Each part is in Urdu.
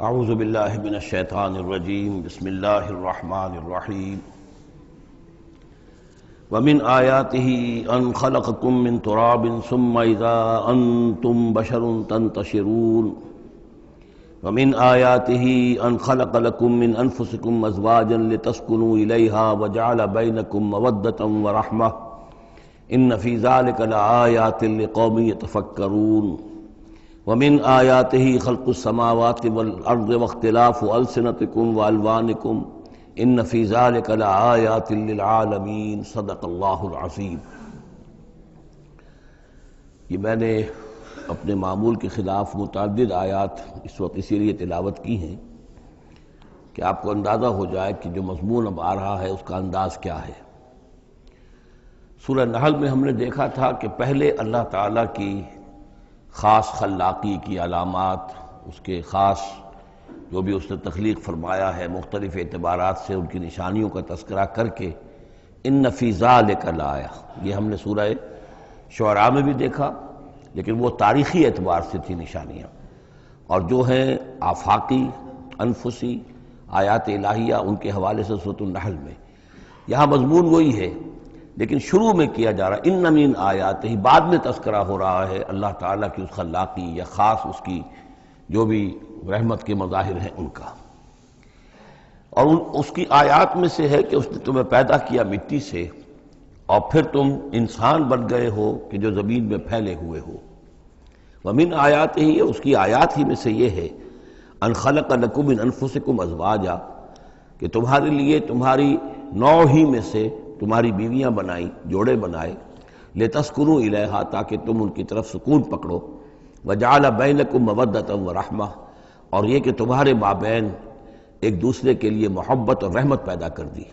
اعوذ باللہ من الشیطان الرجیم بسم اللہ الرحمن الرحیم ومن آیاتہ ان خلقکم من تراب ثم اذا انتم بشر تنتشرون ومن آیاتہ ان خلق لکم من انفسکم ازواجا لتسکنوا الیہا وجعل بینکم مودۃ ورحمۃ ان فی ذلک لآیات لقوم یتفکرون ومن آیاتہ خلق السماوات والارض واختلاف السنتکم والوانکم ان فی ذلک لآیات للعالمین صدق اللہ العظیم۔ یہ میں نے اپنے معمول کے خلاف متعدد آیات اس وقت اسی لیے تلاوت کی ہیں کہ آپ کو اندازہ ہو جائے کہ جو مضمون اب آ رہا ہے اس کا انداز کیا ہے۔ سورہ نحل میں ہم نے دیکھا تھا کہ پہلے اللہ تعالیٰ کی خاص خلاقی کی علامات، اس کے خاص جو بھی اس نے تخلیق فرمایا ہے مختلف اعتبارات سے ان کی نشانیوں کا تذکرہ کر کے ان فی ذالک لآیہ، یہ ہم نے سورہ شعراء میں بھی دیکھا، لیکن وہ تاریخی اعتبار سے تھی نشانیاں، اور جو ہیں آفاقی انفسی آیات الہیہ ان کے حوالے سے سورۃ النحل میں یہاں مضمون وہی ہے، لیکن شروع میں کیا جا رہا ان من آیات ہی، بعد میں تذکرہ ہو رہا ہے اللہ تعالیٰ کی اس خلاقی یا خاص اس کی جو بھی رحمت کے مظاہر ہیں ان کا، اور اس کی آیات میں سے ہے کہ اس نے تمہیں پیدا کیا مٹی سے اور پھر تم انسان بن گئے ہو کہ جو زمین میں پھیلے ہوئے ہو۔ ومن آیات ہی، اس کی آیات ہی میں سے یہ ہے ان خلق لکم من انفسکم ازواجا، کہ تمہارے لیے تمہاری نوع ہی میں سے تمہاری بیویاں بنائیں، جوڑے بنائے، لتسکنوا الیہا، تاکہ تم ان کی طرف سکون پکڑو، وجعل بینکم مودۃ ورحمہ، اور یہ کہ تمہارے مابین ایک دوسرے کے لیے محبت اور رحمت پیدا کر دی۔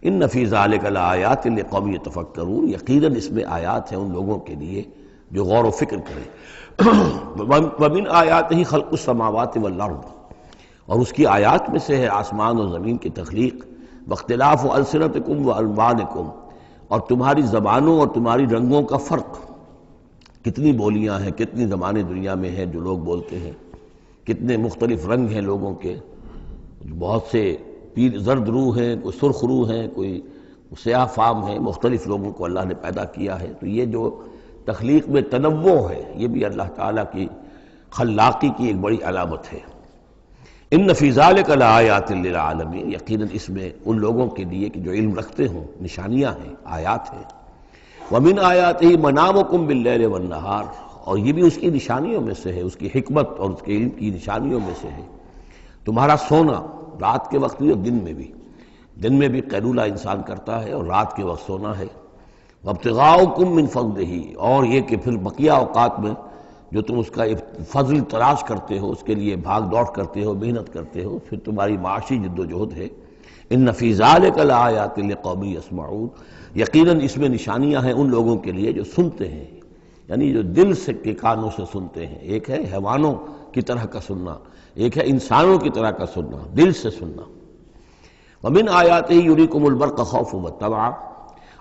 ان فی ذلک لآیات لقوم یتفکرون، یقیناً اس میں آیات ہیں ان لوگوں کے لیے جو غور و فکر کریں۔ ومن آیاتہ خلق السماوات والارض، اور اس کی آیات میں سے ہے آسمان اور زمین کی تخلیق، واختلاف السنتکم والوانکم، اور تمہاری زبانوں اور تمہاری رنگوں کا فرق، کتنی بولیاں ہیں، کتنی زبانیں دنیا میں ہیں جو لوگ بولتے ہیں، کتنے مختلف رنگ ہیں لوگوں کے، بہت سے زرد روح ہیں، کوئی سرخ روح ہیں، کوئی سیاہ فام ہیں، مختلف لوگوں کو اللہ نے پیدا کیا ہے۔ تو یہ جو تخلیق میں تنوع ہے یہ بھی اللہ تعالیٰ کی خلاقی کی ایک بڑی علامت ہے۔ ان فی ذلک لآیات للعالمین، یقیناً اس میں ان لوگوں کے لیے کہ جو علم رکھتے ہوں نشانیاں ہیں، آیات ہیں۔ ومن آیاتہ منامکم باللیل والنہار، اور یہ بھی اس کی نشانیوں میں سے ہے، اس کی حکمت اور اس کے علم کی نشانیوں میں سے ہے تمہارا سونا، رات کے وقت بھی اور دن میں بھی قیلولہ انسان کرتا ہے اور رات کے وقت سونا ہے۔ وابتغاؤکم من فضلہ، اور یہ کہ پھر بقیہ اوقات میں جو تم اس کا فضل تلاش کرتے ہو، اس کے لیے بھاگ دوڑ کرتے ہو، محنت کرتے ہو، پھر تمہاری معاشی جد و جہد ہے۔ ان فی ذلک لآیات لقوم یسمعون، یقیناً اس میں نشانیاں ہیں ان لوگوں کے لیے جو سنتے ہیں، یعنی جو دل سے کے کانوں سے سنتے ہیں۔ ایک ہے حیوانوں کی طرح کا سننا، ایک ہے انسانوں کی طرح کا سننا، دل سے سننا۔ ومن آیاتہ یریکم البرق خوفا وطمعا،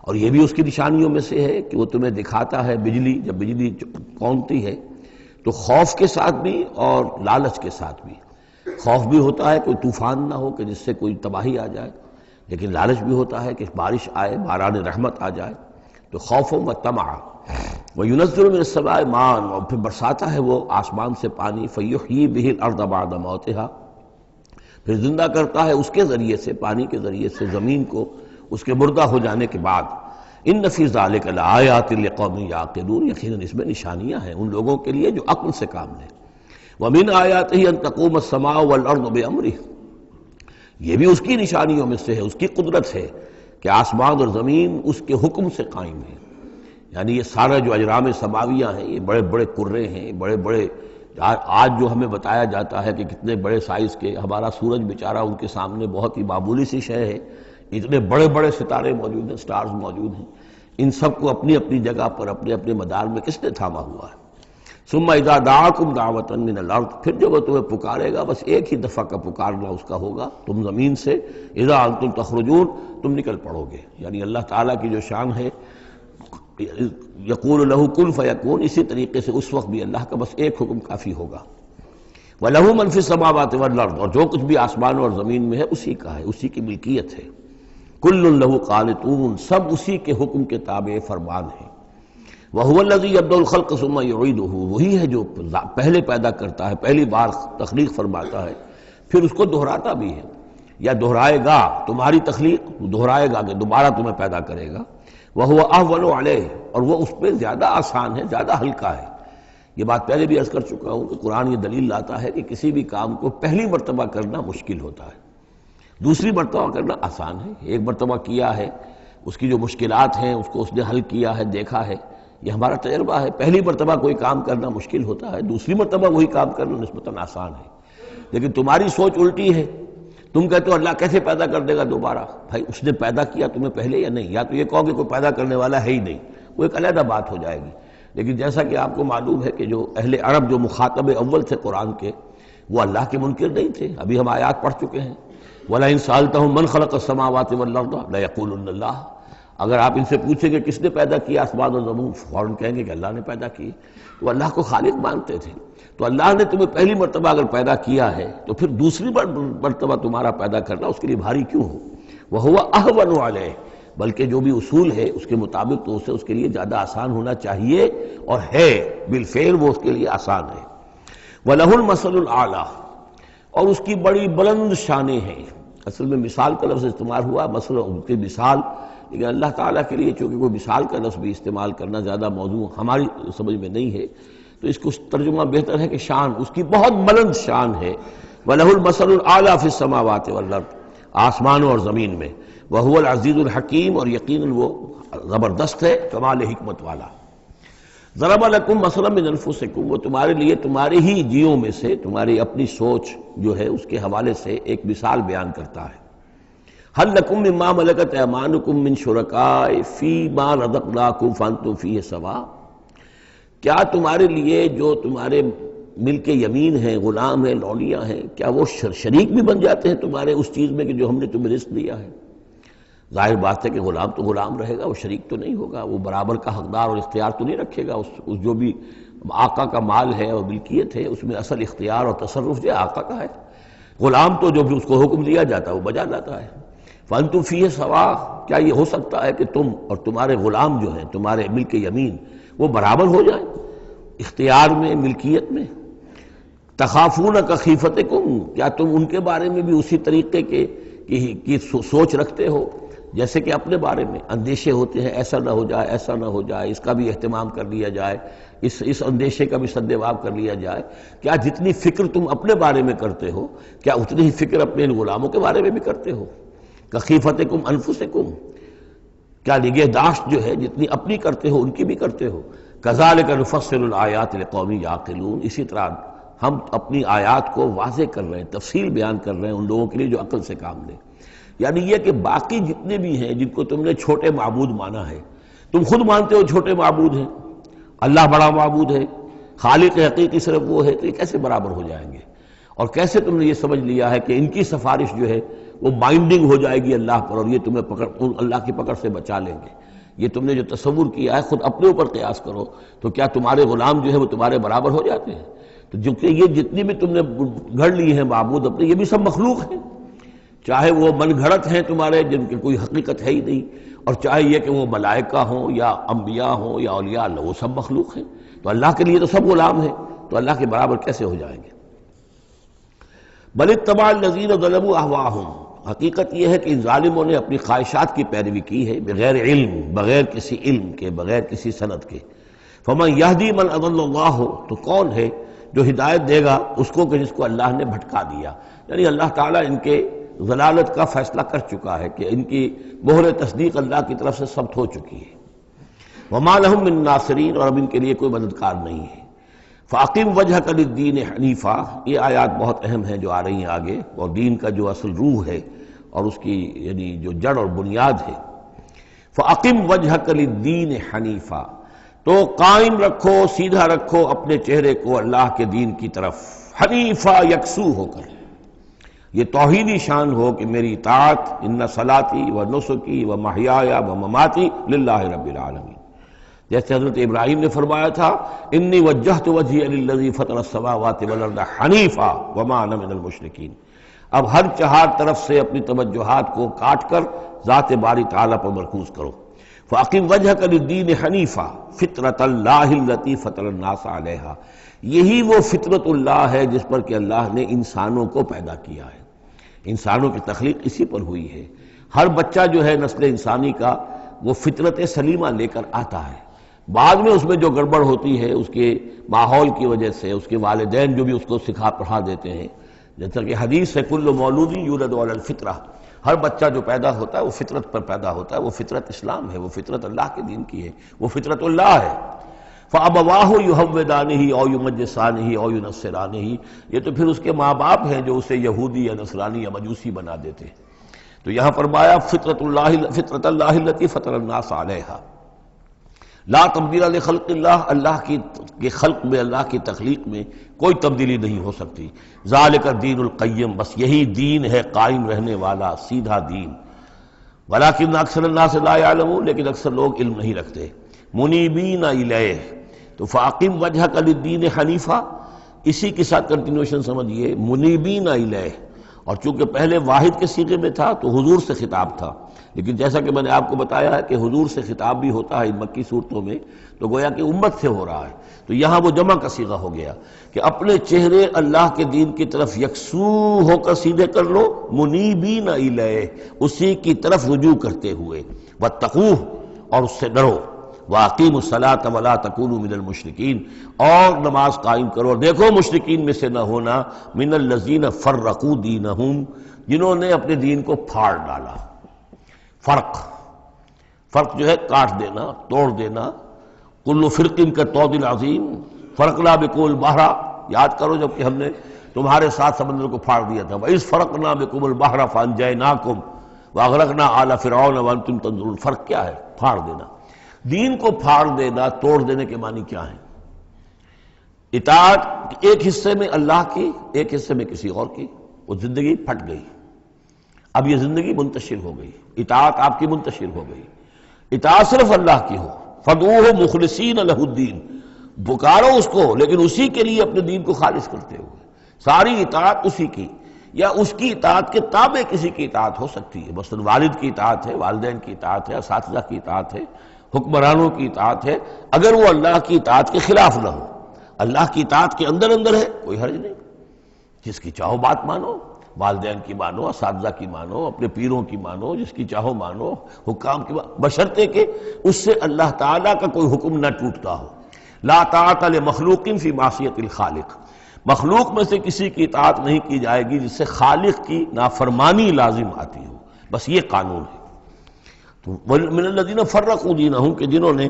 اور یہ بھی اس کی نشانیوں میں سے ہے کہ وہ تمہیں دکھاتا ہے بجلی، جب بجلی کونتی ہے تو خوف کے ساتھ بھی اور لالچ کے ساتھ بھی۔ خوف بھی ہوتا ہے کوئی طوفان نہ ہو کہ جس سے کوئی تباہی آ جائے، لیکن لالچ بھی ہوتا ہے کہ بارش آئے، باران رحمت آ جائے، تو خوف و طمع۔ وَيُنَزِّلُ مِنَ السَّمَاءِ مَاءً، اور پھر برساتا ہے وہ آسمان سے پانی، فَيُحْيِي بِهِ الْأَرْضَ بَعْدَ مَوْتِهَا، پھر زندہ کرتا ہے اس کے ذریعے سے، پانی کے ذریعے سے زمین کو اس کے مردہ ہو جانے کے بعد۔ ان فی ذلک لآیات لقوم یعقلون، یقیناً اس میں نشانیاں ہیں ان لوگوں کے لیے جو عقل سے کام لیں۔ ومن آیاتہ ان تقوم السماء والارض بامرہ، یہ بھی اس کی نشانیوں میں سے ہے، اس کی قدرت ہے کہ آسمان اور زمین اس کے حکم سے قائم ہیں۔ یعنی یہ سارا جو اجرام سماویہ ہیں، یہ بڑے بڑے کرے ہیں، بڑے بڑے، آج جو ہمیں بتایا جاتا ہے کہ کتنے بڑے سائز کے ہمارا سورج بیچارہ ان کے سامنے بہت ہی معمولی سی شے ہے، اتنے بڑے بڑے ستارے موجود ہیں، سٹارز موجود ہیں، ان سب کو اپنی اپنی جگہ پر اپنے اپنے مدار میں کس نے تھاما ہوا ہے۔ ثم اذا دعاکم دعوۃ من الارض، پھر جب وہ تمہیں پکارے گا، بس ایک ہی دفعہ کا پکارنا اس کا ہوگا، تم زمین سے اذا انتم تخرجون، تم نکل پڑو گے۔ یعنی اللہ تعالیٰ کی جو شان ہے، یقول لہ کن فیکون، اسی طریقے سے اس وقت بھی اللہ کا بس ایک حکم کافی ہوگا۔ وَلَهُ مَن فِي السَّمَاوَاتِ وَالْأَرْضِ، اور جو کچھ بھی آسمان اور زمین میں ہے اسی کا ہے، اسی کی ملکیت ہے۔ كُلٌّ لَهُ قَانِتُونَ، سب اسی کے حکم کے تابع فرمان ہیں۔ وَهُوَ الَّذِي يَبْدَأُ الْخَلْقَ ثُمَّ يُعِيدُهُ، وہی ہے جو پہلے پیدا کرتا ہے، پہلی بار تخلیق فرماتا ہے، پھر اس کو دہراتا بھی ہے، یا دہرائے گا تمہاری تخلیق، دہرائے گا کہ دوبارہ تمہیں پیدا کرے گا۔ وَهُوَ أَهْوَنُ عَلَيْهِ، اور وہ اس پہ زیادہ آسان ہے، زیادہ ہلکا ہے۔ یہ بات پہلے بھی عرض کر چکا ہوں کہ قرآن یہ دلیل لاتا ہے کہ کسی بھی کام کو پہلی مرتبہ کرنا مشکل ہوتا ہے، دوسری مرتبہ کرنا آسان ہے۔ ایک مرتبہ کیا ہے، اس کی جو مشکلات ہیں اس کو اس نے حل کیا ہے، دیکھا ہے، یہ ہمارا تجربہ ہے۔ پہلی مرتبہ کوئی کام کرنا مشکل ہوتا ہے، دوسری مرتبہ وہی کام کرنا نسبتاً آسان ہے۔ لیکن تمہاری سوچ الٹی ہے، تم کہتے ہو اللہ کیسے پیدا کر دے گا دوبارہ؟ بھائی اس نے پیدا کیا تمہیں پہلے یا نہیں؟ یا تو یہ کہو کہ کوئی پیدا کرنے والا ہے ہی نہیں، وہ ایک علیحدہ بات ہو جائے گی۔ لیکن جیسا کہ آپ کو معلوم ہے کہ جو اہل عرب جو مخاطب اول تھے قرآن کے، وہ اللہ کے منکر نہیں تھے۔ ابھی ہم آیات پڑھ چکے ہیں، وَلَئِن سَأَلْتَهُم مَّن خَلَقَ السَّمَاوَاتِ وَالْأَرْضَ لَيَقُولُنَّ اللَّهُ، اگر آپ ان سے پوچھیں کہ کس نے پیدا کیا آسمان اور زمین، فوراً کہیں گے کہ اللہ نے پیدا کی۔ وہ اللہ کو خالق مانتے تھے۔ تو اللہ نے تمہیں پہلی مرتبہ اگر پیدا کیا ہے تو پھر دوسری مرتبہ تمہارا پیدا کرنا اس کے لیے بھاری کیوں ہو؟ وَهُوَ أَهْوَنُ عَلَيْهِ، بلکہ جو بھی اصول ہے اس کے مطابق تو اسے اس کے لیے زیادہ آسان ہونا چاہیے، اور ہے بالفعل وہ اس کے لیے آسان ہے۔ وَلَهُ الْمَثَلُ الْأَعْلَىٰ، اور اس کی بڑی بلند شانیں ہیں۔ اصل میں مثال کا لفظ استعمال ہوا، مثلا ان کی مثال، لیکن اللہ تعالیٰ کے لیے چونکہ کوئی مثال کا لفظ بھی استعمال کرنا زیادہ موضوع ہماری سمجھ میں نہیں ہے، تو اس کو ترجمہ بہتر ہے کہ شان، اس کی بہت بلند شان ہے۔ وَلَهُ الْمَثَلُ الْأَعْلَىٰ فِي السَّمَاوَاتِ وَالْأَرْضِ، آسمانوں اور زمین میں۔ وَهُوَ الْعَزِيزُ الْحَكِيمُ، اور یقیناً وہ زبردست ہے، کمال حکمت والا۔ ضرب لکم مثلا من انفسکم، وہ تمہارے لیے تمہارے ہی جیوں میں سے، تمہاری اپنی سوچ جو ہے اس کے حوالے سے ایک مثال بیان کرتا ہے۔ هل لکم مما ملکت ایمانکم من شرکاء فیما رزقناکم فانتم فیہ سواء، کیا تمہارے لیے جو تمہارے ملک یمین ہیں، غلام ہیں، لونیاں ہیں، کیا وہ شریک بھی بن جاتے ہیں تمہارے اس چیز میں کہ جو ہم نے تمہیں رزق دیا ہے؟ ظاہر بات ہے کہ غلام تو غلام رہے گا، وہ شریک تو نہیں ہوگا، وہ برابر کا حقدار اور اختیار تو نہیں رکھے گا۔ اس جو بھی آقا کا مال ہے اور ملکیت ہے، اس میں اصل اختیار اور تصرف جو آقا کا ہے۔ غلام تو جو بھی اس کو حکم دیا جاتا ہے وہ بجا لاتا ہے۔ فَأَنْتُمْ فِيهِ سَوَاءٌ، کیا یہ ہو سکتا ہے کہ تم اور تمہارے غلام جو ہیں، تمہارے ملک یمین، وہ برابر ہو جائیں اختیار میں، ملکیت میں؟ تخافون کخیفتکم، کیا تم ان کے بارے میں بھی اسی طریقے کی سوچ رکھتے ہو جیسے کہ اپنے بارے میں اندیشے ہوتے ہیں، ایسا نہ ہو جائے، ایسا نہ ہو جائے، اس کا بھی اہتمام کر لیا جائے، اس اندیشے کا بھی سدجواب کر لیا جائے؟ کیا جتنی فکر تم اپنے بارے میں کرتے ہو، کیا اتنی ہی فکر اپنے ان غلاموں کے بارے میں بھی کرتے ہو؟ کخیفتکم انفسکم، کیا نگہداشت جو ہے جتنی اپنی کرتے ہو ان کی بھی کرتے ہو؟ کذالک نفصل الآیات لقوم یعقلون، اسی طرح ہم اپنی آیات کو واضح کر رہے ہیں، تفصیل بیان کر رہے ہیں ان لوگوں کے لیے جو عقل سے کام لیں۔ یعنی یہ کہ باقی جتنے بھی ہیں جن کو تم نے چھوٹے معبود مانا ہے، تم خود مانتے ہو چھوٹے معبود ہیں، اللہ بڑا معبود ہے، خالق حقیقی صرف وہ ہے، تو یہ کیسے برابر ہو جائیں گے؟ اور کیسے تم نے یہ سمجھ لیا ہے کہ ان کی سفارش جو ہے وہ بائنڈنگ ہو جائے گی اللہ پر، اور یہ تمہیں اللہ کی پکڑ سے بچا لیں گے؟ یہ تم نے جو تصور کیا ہے خود اپنے اوپر قیاس کرو، تو کیا تمہارے غلام جو ہے وہ تمہارے برابر ہو جاتے ہیں؟ تو جو کہ یہ جتنی بھی تم نے گھڑ لی ہیں معبود اپنے، یہ بھی سب مخلوق ہیں، چاہے وہ من گھڑت ہیں تمہارے جن کی کوئی حقیقت ہے ہی نہیں، اور چاہے یہ کہ وہ ملائکہ ہوں یا انبیاء ہوں یا اولیاء اللہ، وہ سب مخلوق ہیں۔ تو اللہ کے لیے تو سب غلام ہیں، تو اللہ کے برابر کیسے ہو جائیں گے؟ بل اتبع الذین ظلموا اہواءہم، حقیقت یہ ہے کہ ان ظالموں نے اپنی خواہشات کی پیروی کی ہے، بغیر علم، بغیر کسی علم کے، بغیر کسی سند کے۔ فمن یہدی من اضل اللہ، تو کون ہے جو ہدایت دے گا اس کو کہ جس کو اللہ نے بھٹکا دیا؟ یعنی اللہ تعالیٰ ان کے ضلالت کا فیصلہ کر چکا ہے کہ ان کی مہر تصدیق اللہ کی طرف سے ثبت ہو چکی ہے۔ وما لهم من ناصرین، اور اب ان کے لیے کوئی مددگار نہیں ہے۔ فاقم وجہک للدین حنیفا، یہ آیات بہت اہم ہیں جو آ رہی ہیں آگے، اور دین کا جو اصل روح ہے اور اس کی یعنی جو جڑ اور بنیاد ہے۔ فاقم وجہک للدین حنیفا، تو قائم رکھو، سیدھا رکھو اپنے چہرے کو اللہ کے دین کی طرف، حنیفا، یکسو ہو کر، یہ توحیدی شان ہو کہ میری اطاعت، ان صلاتی و نسکی و محیایا و مماتی للہ رب العالمین، جیسے حضرت ابراہیم نے فرمایا تھا انی وجہت وجہی للذی فطر السماوات والارض حنیفا وما انا من المشرکین، اب ہر چہار طرف سے اپنی توجہات کو کاٹ کر ذات باری تعالیٰ پر مرکوز کرو۔ فَأَقِمْ وَجْهَكَ لِلدِّينِ حَنِيفًا فِطْرَةَ اللَّهِ الَّتِي فَطَرَ النَّاسَ عَلَيْهَا، یہی وہ فطرت اللہ ہے جس پر کہ اللہ نے انسانوں کو پیدا کیا ہے، انسانوں کی تخلیق اسی پر ہوئی ہے۔ ہر بچہ جو ہے نسل انسانی کا وہ فطرت سلیمہ لے کر آتا ہے، بعد میں اس میں جو گڑبڑ ہوتی ہے اس کے ماحول کی وجہ سے، اس کے والدین جو بھی اس کو سکھا پڑھا دیتے ہیں، جیسا کہ حدیث ہے کل مولود یولد علی الفطرہ، ہر بچہ جو پیدا ہوتا ہے وہ فطرت پر پیدا ہوتا ہے، وہ فطرت اسلام ہے، وہ فطرت اللہ کے دین کی ہے، وہ فطرت اللہ ہے۔ فَأَبَوَاهُ يُهَوِّدَانِهِ أَوْ يُمَجِّسَانِهِ أَوْ يُنَصِّرَانِهِ، یہ تو پھر اس کے ماں باپ ہیں جو اسے یہودی یا نصرانی یا مجوسی بنا دیتے ہیں۔ تو یہاں فرمایا فطرت اللہ التي فطر الناس علیہا، لا تبدیل لخلق اللہ، اللہ کی خلق میں، اللہ کی تخلیق میں کوئی تبدیلی نہیں ہو سکتی۔ ذالک الدین القیم، بس یہی دین ہے قائم رہنے والا سیدھا دین۔ ولکن اکثر الناس لا یعلمون، لیکن اکثر لوگ علم نہیں رکھتے۔ منیبین الیہ، تو فاقم وجہک للدین حنیفا، اسی کے ساتھ کنٹینویشن سمجھیے، منیبین الیہ، اور چونکہ پہلے واحد کے صیغے میں تھا تو حضور سے خطاب تھا، لیکن جیسا کہ میں نے آپ کو بتایا ہے کہ حضور سے خطاب بھی ہوتا ہے ان مکی صورتوں میں، تو گویا کہ امت سے ہو رہا ہے، تو یہاں وہ جمع کا صیغہ ہو گیا کہ اپنے چہرے اللہ کے دین کی طرف یکسو ہو کر سیدھے کر لو، منیبین الیہ، اسی کی طرف رجوع کرتے ہوئے، واتقوہ، اور اس سے ڈرو، وَأَقِیمُوا الصَّلَاةَ وَلَا تَکُونُوا مِنَ الْمُشْرِکِینَ، اور نماز قائم کرو، اور دیکھو مشرکین میں سے نہ ہونا، مِنَ الَّذِینَ فَرَّقُوا دِینَہُم، جنہوں نے اپنے دین کو پھاڑ ڈالا۔ فرق جو ہے کاٹ دینا، توڑ دینا، کل فرق کالطود العظیم فرقنا بکم البحر، یاد کرو جب کہ ہم نے تمہارے ساتھ سمندر کو پھاڑ دیا تھا، وَإِذْ فَرَقْنَا بِكُمُ الْبَحْرَ فَأَنْجَيْنَاكُمْ وَأَغْرَقْنَا آلَ فِرْعَوْنَ وَأَنْتُمْ تَنظُرُونَ۔ فرق کیا ہے؟ پھاڑ دینا، دین کو پھاڑ دینا، توڑ دینے کے معنی کیا ہیں؟ اطاعت ایک حصے میں اللہ کی، ایک حصے میں کسی اور کی، وہ زندگی پھٹ گئی، اب یہ زندگی منتشر ہو گئی، اطاعت آپ کی منتشر ہو گئی، اطاعت صرف اللہ کی ہو، فَدْعُوهُ مُخْلِصِينَ لَهُ الدِّينَ، پکارو اس کو لیکن اسی کے لیے اپنے دین کو خالص کرتے ہوئے، ساری اطاعت اسی کی، یا اس کی اطاعت کے تابع کسی کی اطاعت ہو سکتی ہے، مثلا والد کی اطاعت ہے، والدین کی اطاعت ہے، اساتذہ کی اطاعت ہے، حکمرانوں کی اطاعت ہے، اگر وہ اللہ کی اطاعت کے خلاف نہ ہو، اللہ کی اطاعت کے اندر اندر ہے کوئی حرج نہیں، جس کی چاہو بات مانو، والدین کی مانو، اساتذہ کی مانو، اپنے پیروں کی مانو، جس کی چاہو مانو، حکام کی مانو، بشرطے کہ اس سے اللہ تعالیٰ کا کوئی حکم نہ ٹوٹتا ہو۔ لا طاعۃ لمخلوق فی معصیۃ الخالق، مخلوق میں سے کسی کی اطاعت نہیں کی جائے گی جس سے خالق کی نافرمانی لازم آتی ہو، بس یہ قانون ہے۔ تو من الذین فرقوا دینہم، کہ جنہوں نے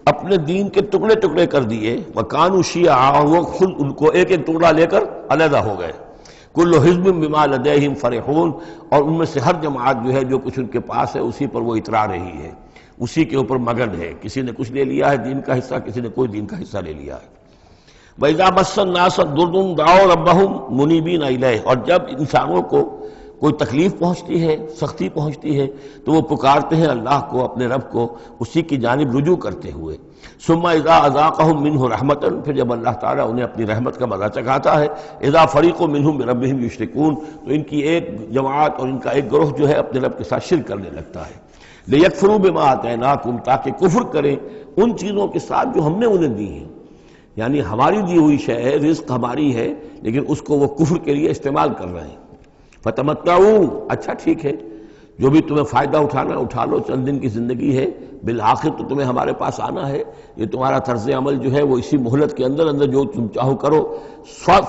اپنے دین کے ٹکڑے ٹکڑے کر دیے، وکانوا شیعا، وہ خود ان کو ایک ایک ٹکڑا لے کر علیحدہ ہو گئے، کل حزب بما لدیہم فرحون، اور ان میں سے ہر جماعت جو ہے جو کچھ ان کے پاس ہے اسی پر وہ اترا رہی ہے، اسی کے اوپر مگن ہے، کسی نے کچھ لے لیا ہے دین کا حصہ، کسی نے کوئی دین کا حصہ لے لیا ہے۔ وَإِذَا مَسَّ النَّاسَ ضُرٌّ دَعَوْا رَبَّهُمْ مُنِيبِينَ إِلَيْهِ، اور جب انسانوں کو کوئی تکلیف پہنچتی ہے، سختی پہنچتی ہے، تو وہ پکارتے ہیں اللہ کو، اپنے رب کو، اسی کی جانب رجوع کرتے ہوئے۔ ثم اذا اذاقهم منه رحمۃ، پھر جب اللہ تعالیٰ انہیں اپنی رحمت کا مزہ چکھاتا ہے، اذا فریق منهم بربهم یشرکون، تو ان کی ایک جماعت اور ان کا ایک گروہ جو ہے اپنے رب کے ساتھ شرک کرنے لگتا ہے۔ لیکفروا بما آتیناکم، تاکہ کفر کریں ان چیزوں کے ساتھ جو ہم نے انہیں دی ہیں، یعنی ہماری دی ہوئی شے ہے، رزق ہماری ہے، لیکن اس کو وہ کفر کے لیے استعمال کر رہے ہیں۔ فتمتعوا، اچھا ٹھیک ہے، جو بھی تمہیں فائدہ اٹھانا اٹھا لو، چند دن کی زندگی ہے، بالآخر تو تمہیں ہمارے پاس آنا ہے، یہ تمہارا طرز عمل جو ہے وہ اسی مہلت کے اندر اندر جو تم چاہو کرو،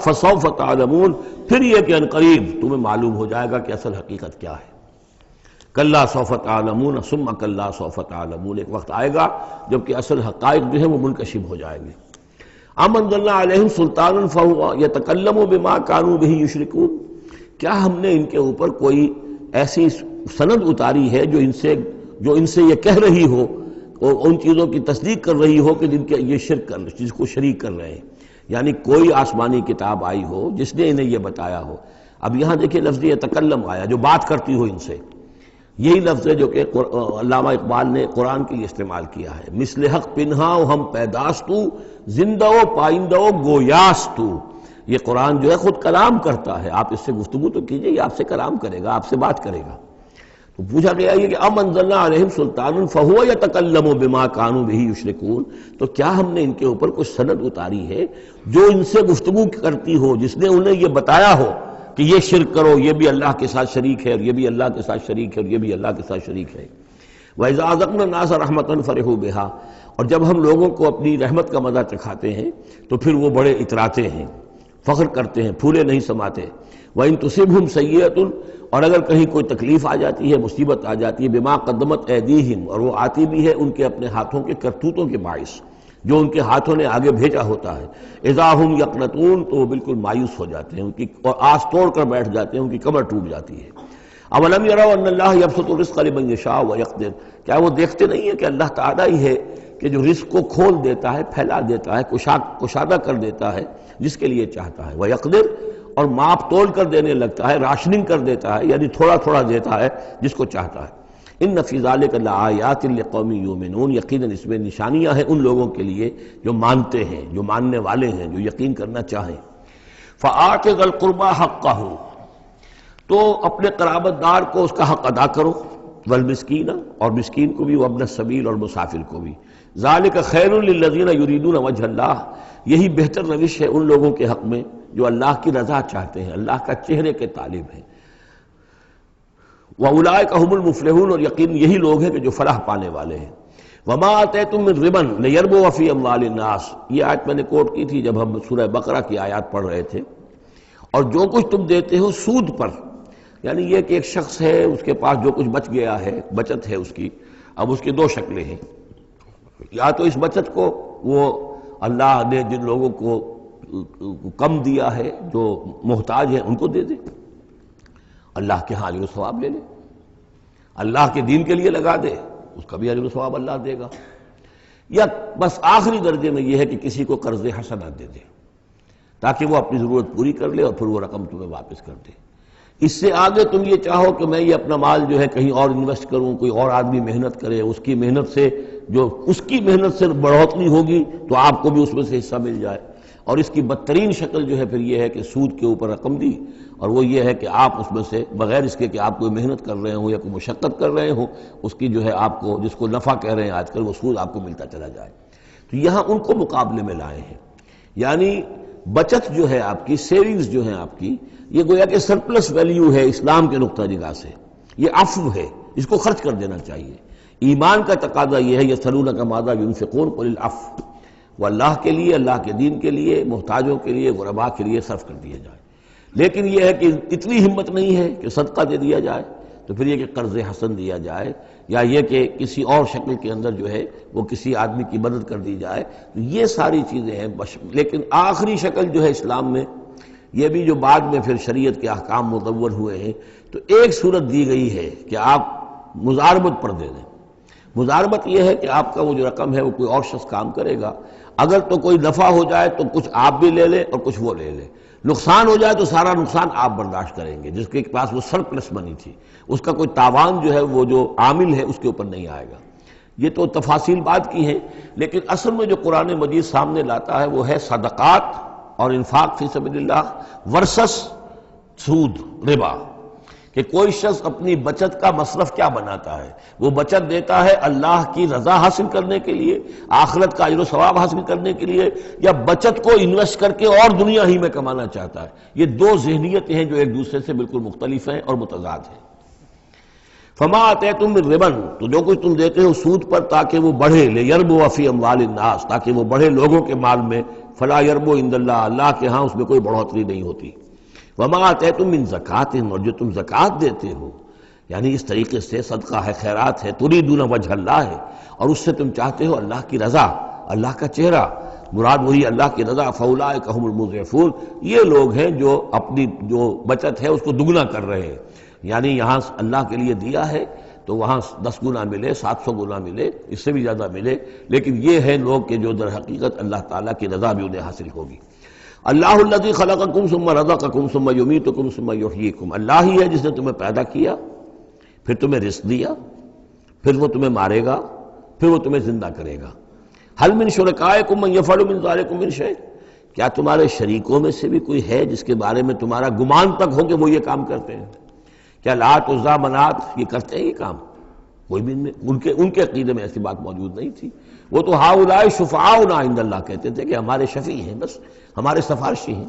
فسوف تعلمون، پھر یہ کہ عنقریب تمہیں معلوم ہو جائے گا کہ اصل حقیقت کیا ہے۔ کلا سوف تعلمون ثم کلا سوف تعلمون، ایک وقت آئے گا جب کہ اصل حقائق جو ہے وہ منکشف ہو جائیں گے۔ ام انزلنا علیہم سلطانا فہو یتکلم بما کانوا بہ یشرکون، کیا ہم نے ان کے اوپر کوئی ایسی سند اتاری ہے جو ان سے یہ کہہ رہی ہو اور ان چیزوں کی تصدیق کر رہی ہو کہ جن کے یہ شرک کر جس کو شریک کر رہے ہیں، یعنی کوئی آسمانی کتاب آئی ہو جس نے انہیں یہ بتایا ہو۔ اب یہاں دیکھیں لفظ یتکلم آیا، جو بات کرتی ہو ان سے، یہی لفظ ہے جو کہ علامہ اقبال نے قرآن کے لیے استعمال کیا ہے، مثل حق پنہا و ہم پیداستو زندہ و پائندہ و گویاستو۔ یہ قرآن جو ہے خود کلام کرتا ہے، آپ اس سے گفتگو تو کیجئے، یہ آپ سے کلام کرے گا، آپ سے بات کرے گا۔ تو پوچھا گیا یہ کہ ام انزلنا علیہم سلطان فہو یتکلم بما کانوا بہ یشرکون، تو کیا ہم نے ان کے اوپر کچھ سند اتاری ہے جو ان سے گفتگو کرتی ہو، جس نے انہیں یہ بتایا ہو کہ یہ شرک کرو، یہ بھی اللہ کے ساتھ شریک ہے، اور یہ بھی اللہ کے ساتھ شریک ہے، اور یہ بھی اللہ کے ساتھ شریک ہے۔ وَإِذَا أَذَقْنَا النَّاسَ رَحْمَةً فَرِحُوا بِهَا، اور جب ہم لوگوں کو اپنی رحمت کا مزہ چکھاتے ہیں تو پھر وہ بڑے اتراتے ہیں، فخر کرتے ہیں، پھولے نہیں سماتے۔ وَإِن تُصِبْهُمْ سَيِّئَةٌ، اور اگر کہیں کوئی تکلیف آ جاتی ہے، مصیبت آ جاتی ہے، بِمَا قَدَّمَتْ أَيْدِيهِمْ، اور وہ آتی بھی ہے ان کے اپنے ہاتھوں کے کرتوتوں کے باعث، جو ان کے ہاتھوں نے آگے بھیجا ہوتا ہے، اذا ہم یقنطون، تو وہ بالکل مایوس ہو جاتے ہیں، ان کی اور آس توڑ کر بیٹھ جاتے ہیں، ان کی کمر ٹوٹ جاتی ہے۔ اولم یروا ان اللہ یبسط الرزق لمن یشاء ویقدر، کیا وہ دیکھتے نہیں ہیں کہ اللہ تعالیٰ ہی ہے کہ جو رزق کو کھول دیتا ہے، پھیلا دیتا ہے، کشادہ کر دیتا ہے جس کے لیے چاہتا ہے، ویقدر، اور ماپ تول کر دینے لگتا ہے، راشننگ کر دیتا ہے، یعنی تھوڑا تھوڑا دیتا ہے جس کو چاہتا ہے۔ ان فی ذلک لآیات لقوم یؤمنون، یقیناً اس میں نشانیاں ہیں ان لوگوں کے لیے جو مانتے ہیں، جو ماننے والے ہیں، جو یقین کرنا چاہیں۔ فآت ذی القربى حقہ، تو اپنے قرابت دار کو اس کا حق ادا کرو، والمسکین، اور مسکین کو بھی، وابن السبیل، اور مسافر کو بھی۔ ذالک خیر للذین یریدون وجہ اللہ، یہی بہتر روش ہے ان لوگوں کے حق میں جو اللہ کی رضا چاہتے ہیں، اللہ کا چہرے کے طالب ہیں۔ وَأُولَٰئِكَ هُمُ الْمُفْلِحُونَ، اور یقین یہی لوگ ہیں کہ جو فلاح پانے والے ہیں۔ وَمَا آتَيْتُم مِّن رِّبًا لِيَرْبُوَ فِي أَمْوَالِ النَّاسِ، یہ آیت میں نے کوٹ کی تھی جب ہم سورہ بقرہ کی آیات پڑھ رہے تھے۔ اور جو کچھ تم دیتے ہو سود پر، یعنی یہ کہ ایک شخص ہے، اس کے پاس جو کچھ بچ گیا ہے، بچت ہے اس کی، اب اس کی دو شکلیں ہیں، یا تو اس بچت کو وہ اللہ نے جن لوگوں کو کم دیا ہے، جو محتاج ہیں، ان کو دے دے، اللہ کے ہاں اجر و ثواب لے لے، اللہ کے دین کے لیے لگا دے، اس کا بھی اجر و ثواب اللہ دے گا، یا بس آخری درجے میں یہ ہے کہ کسی کو قرض حسنہ دے دے تاکہ وہ اپنی ضرورت پوری کر لے اور پھر وہ رقم تمہیں واپس کر دے۔ اس سے آگے تم یہ چاہو کہ میں یہ اپنا مال جو ہے کہیں اور انویسٹ کروں، کوئی اور آدمی محنت کرے، اس کی محنت سے جو اس کی محنت سے بڑھوتری ہوگی تو آپ کو بھی اس میں سے حصہ مل جائے۔ اور اس کی بدترین شکل جو ہے پھر یہ ہے کہ سود کے اوپر رقم دی، اور وہ یہ ہے کہ آپ اس میں سے بغیر اس کے کہ آپ کوئی محنت کر رہے ہوں یا کوئی مشقت کر رہے ہوں، اس کی جو ہے آپ کو، جس کو نفع کہہ رہے ہیں آج کل، وہ سود آپ کو ملتا چلا جائے۔ تو یہاں ان کو مقابلے میں لائے ہیں، یعنی بچت جو ہے آپ کی، سیونگز جو ہیں آپ کی، یہ گویا کہ سرپلس ویلیو ہے اسلام کے نقطہ نگاہ سے، یہ عفو ہے، اس کو خرچ کر دینا چاہیے۔ ایمان کا تقاضا یہ ہے، یسألونک ماذا ینفقون قل العفو، وہ اللہ کے لیے، اللہ کے دین کے لیے، محتاجوں کے لیے، غرباء کے لیے صرف کر دیا جائے۔ لیکن یہ ہے کہ اتنی ہمت نہیں ہے کہ صدقہ دے دیا جائے، تو پھر یہ کہ قرض حسن دیا جائے، یا یہ کہ کسی اور شکل کے اندر جو ہے وہ کسی آدمی کی مدد کر دی جائے، یہ ساری چیزیں ہیں۔ لیکن آخری شکل جو ہے اسلام میں، یہ بھی جو بعد میں پھر شریعت کے احکام مدور ہوئے ہیں، تو ایک صورت دی گئی ہے کہ آپ مزاربت پر دے دیں۔ مزاربت یہ ہے کہ آپ کا وہ جو رقم ہے وہ کوئی اور شخص کام کرے گا، اگر تو کوئی نفع ہو جائے تو کچھ آپ بھی لے لیں اور کچھ وہ لے لیں، نقصان ہو جائے تو سارا نقصان آپ برداشت کریں گے، جس کے پاس وہ سرپلس منی تھی، اس کا کوئی تاوان جو ہے وہ جو عامل ہے اس کے اوپر نہیں آئے گا۔ یہ تو تفاصیل بات کی ہیں، لیکن اصل میں جو قرآن مجید سامنے لاتا ہے وہ ہے صدقات اور انفاق فی سبیل اللہ ورسس سود، ربا، کہ کوئی شخص اپنی بچت کا مصرف کیا بناتا ہے، وہ بچت دیتا ہے اللہ کی رضا حاصل کرنے کے لیے، آخرت کا اجر و ثواب حاصل کرنے کے لیے، یا بچت کو انویسٹ کر کے اور دنیا ہی میں کمانا چاہتا ہے۔ یہ دو ذہنیتیں ہیں جو ایک دوسرے سے بالکل مختلف ہیں اور متضاد ہیں۔ فما آتیتم من ربا، تو جو کچھ تم دیتے ہو سود پر تاکہ وہ بڑھے، لیربو فی اموال الناس، تاکہ وہ بڑھے لوگوں کے مال میں، فلا یربو عند اللہ، اللہ کے ہاں اس میں کوئی بڑھوتری نہیں ہوتی۔ وما آتیتم من زکوٰۃ، اور جو تم زکوٰۃ دیتے ہو، یعنی اس طریقے سے صدقہ ہے، خیرات ہے، تریدون وجہ اللہ ہے، اور اس سے تم چاہتے ہو اللہ کی رضا، اللہ کا چہرہ، مراد وہی اللہ کی رضا، فاولئک هم المضعفون، یہ لوگ ہیں جو اپنی جو بچت ہے اس کو دگنا کر رہے ہیں، یعنی یہاں اللہ کے لیے دیا ہے تو وہاں 10 گنا ملے، 700 گنا ملے، اس سے بھی زیادہ ملے، لیکن یہ ہے لوگ کہ جو در حقیقت اللہ تعالیٰ کی رضا بھی انہیں حاصل ہوگی۔ اللہ الذی خلقکم ثم رزقکم ثم یمیتکم ثم یحییکم، اللہ ہی ہے جس نے تمہیں پیدا کیا، پھر تمہیں رزق دیا، پھر وہ تمہیں مارے گا، پھر وہ تمہیں زندہ کرے گا۔ حل من شرکائکم من یفعل من ذلکم من شیء، کیا تمہارے شریکوں میں سے بھی کوئی ہے جس کے بارے میں تمہارا گمان تک ہو کہ وہ یہ کام کرتے ہیں؟ کیا لات عزیٰ منات یہ کرتے ہیں یہ کام؟ کوئی بھی ان کے عقیدے میں ایسی بات موجود نہیں تھی۔ وہ تو ہؤلاء شفعاؤنا عند اللہ کہتے تھے کہ ہمارے شفیع ہیں، بس ہمارے سفارشی ہیں۔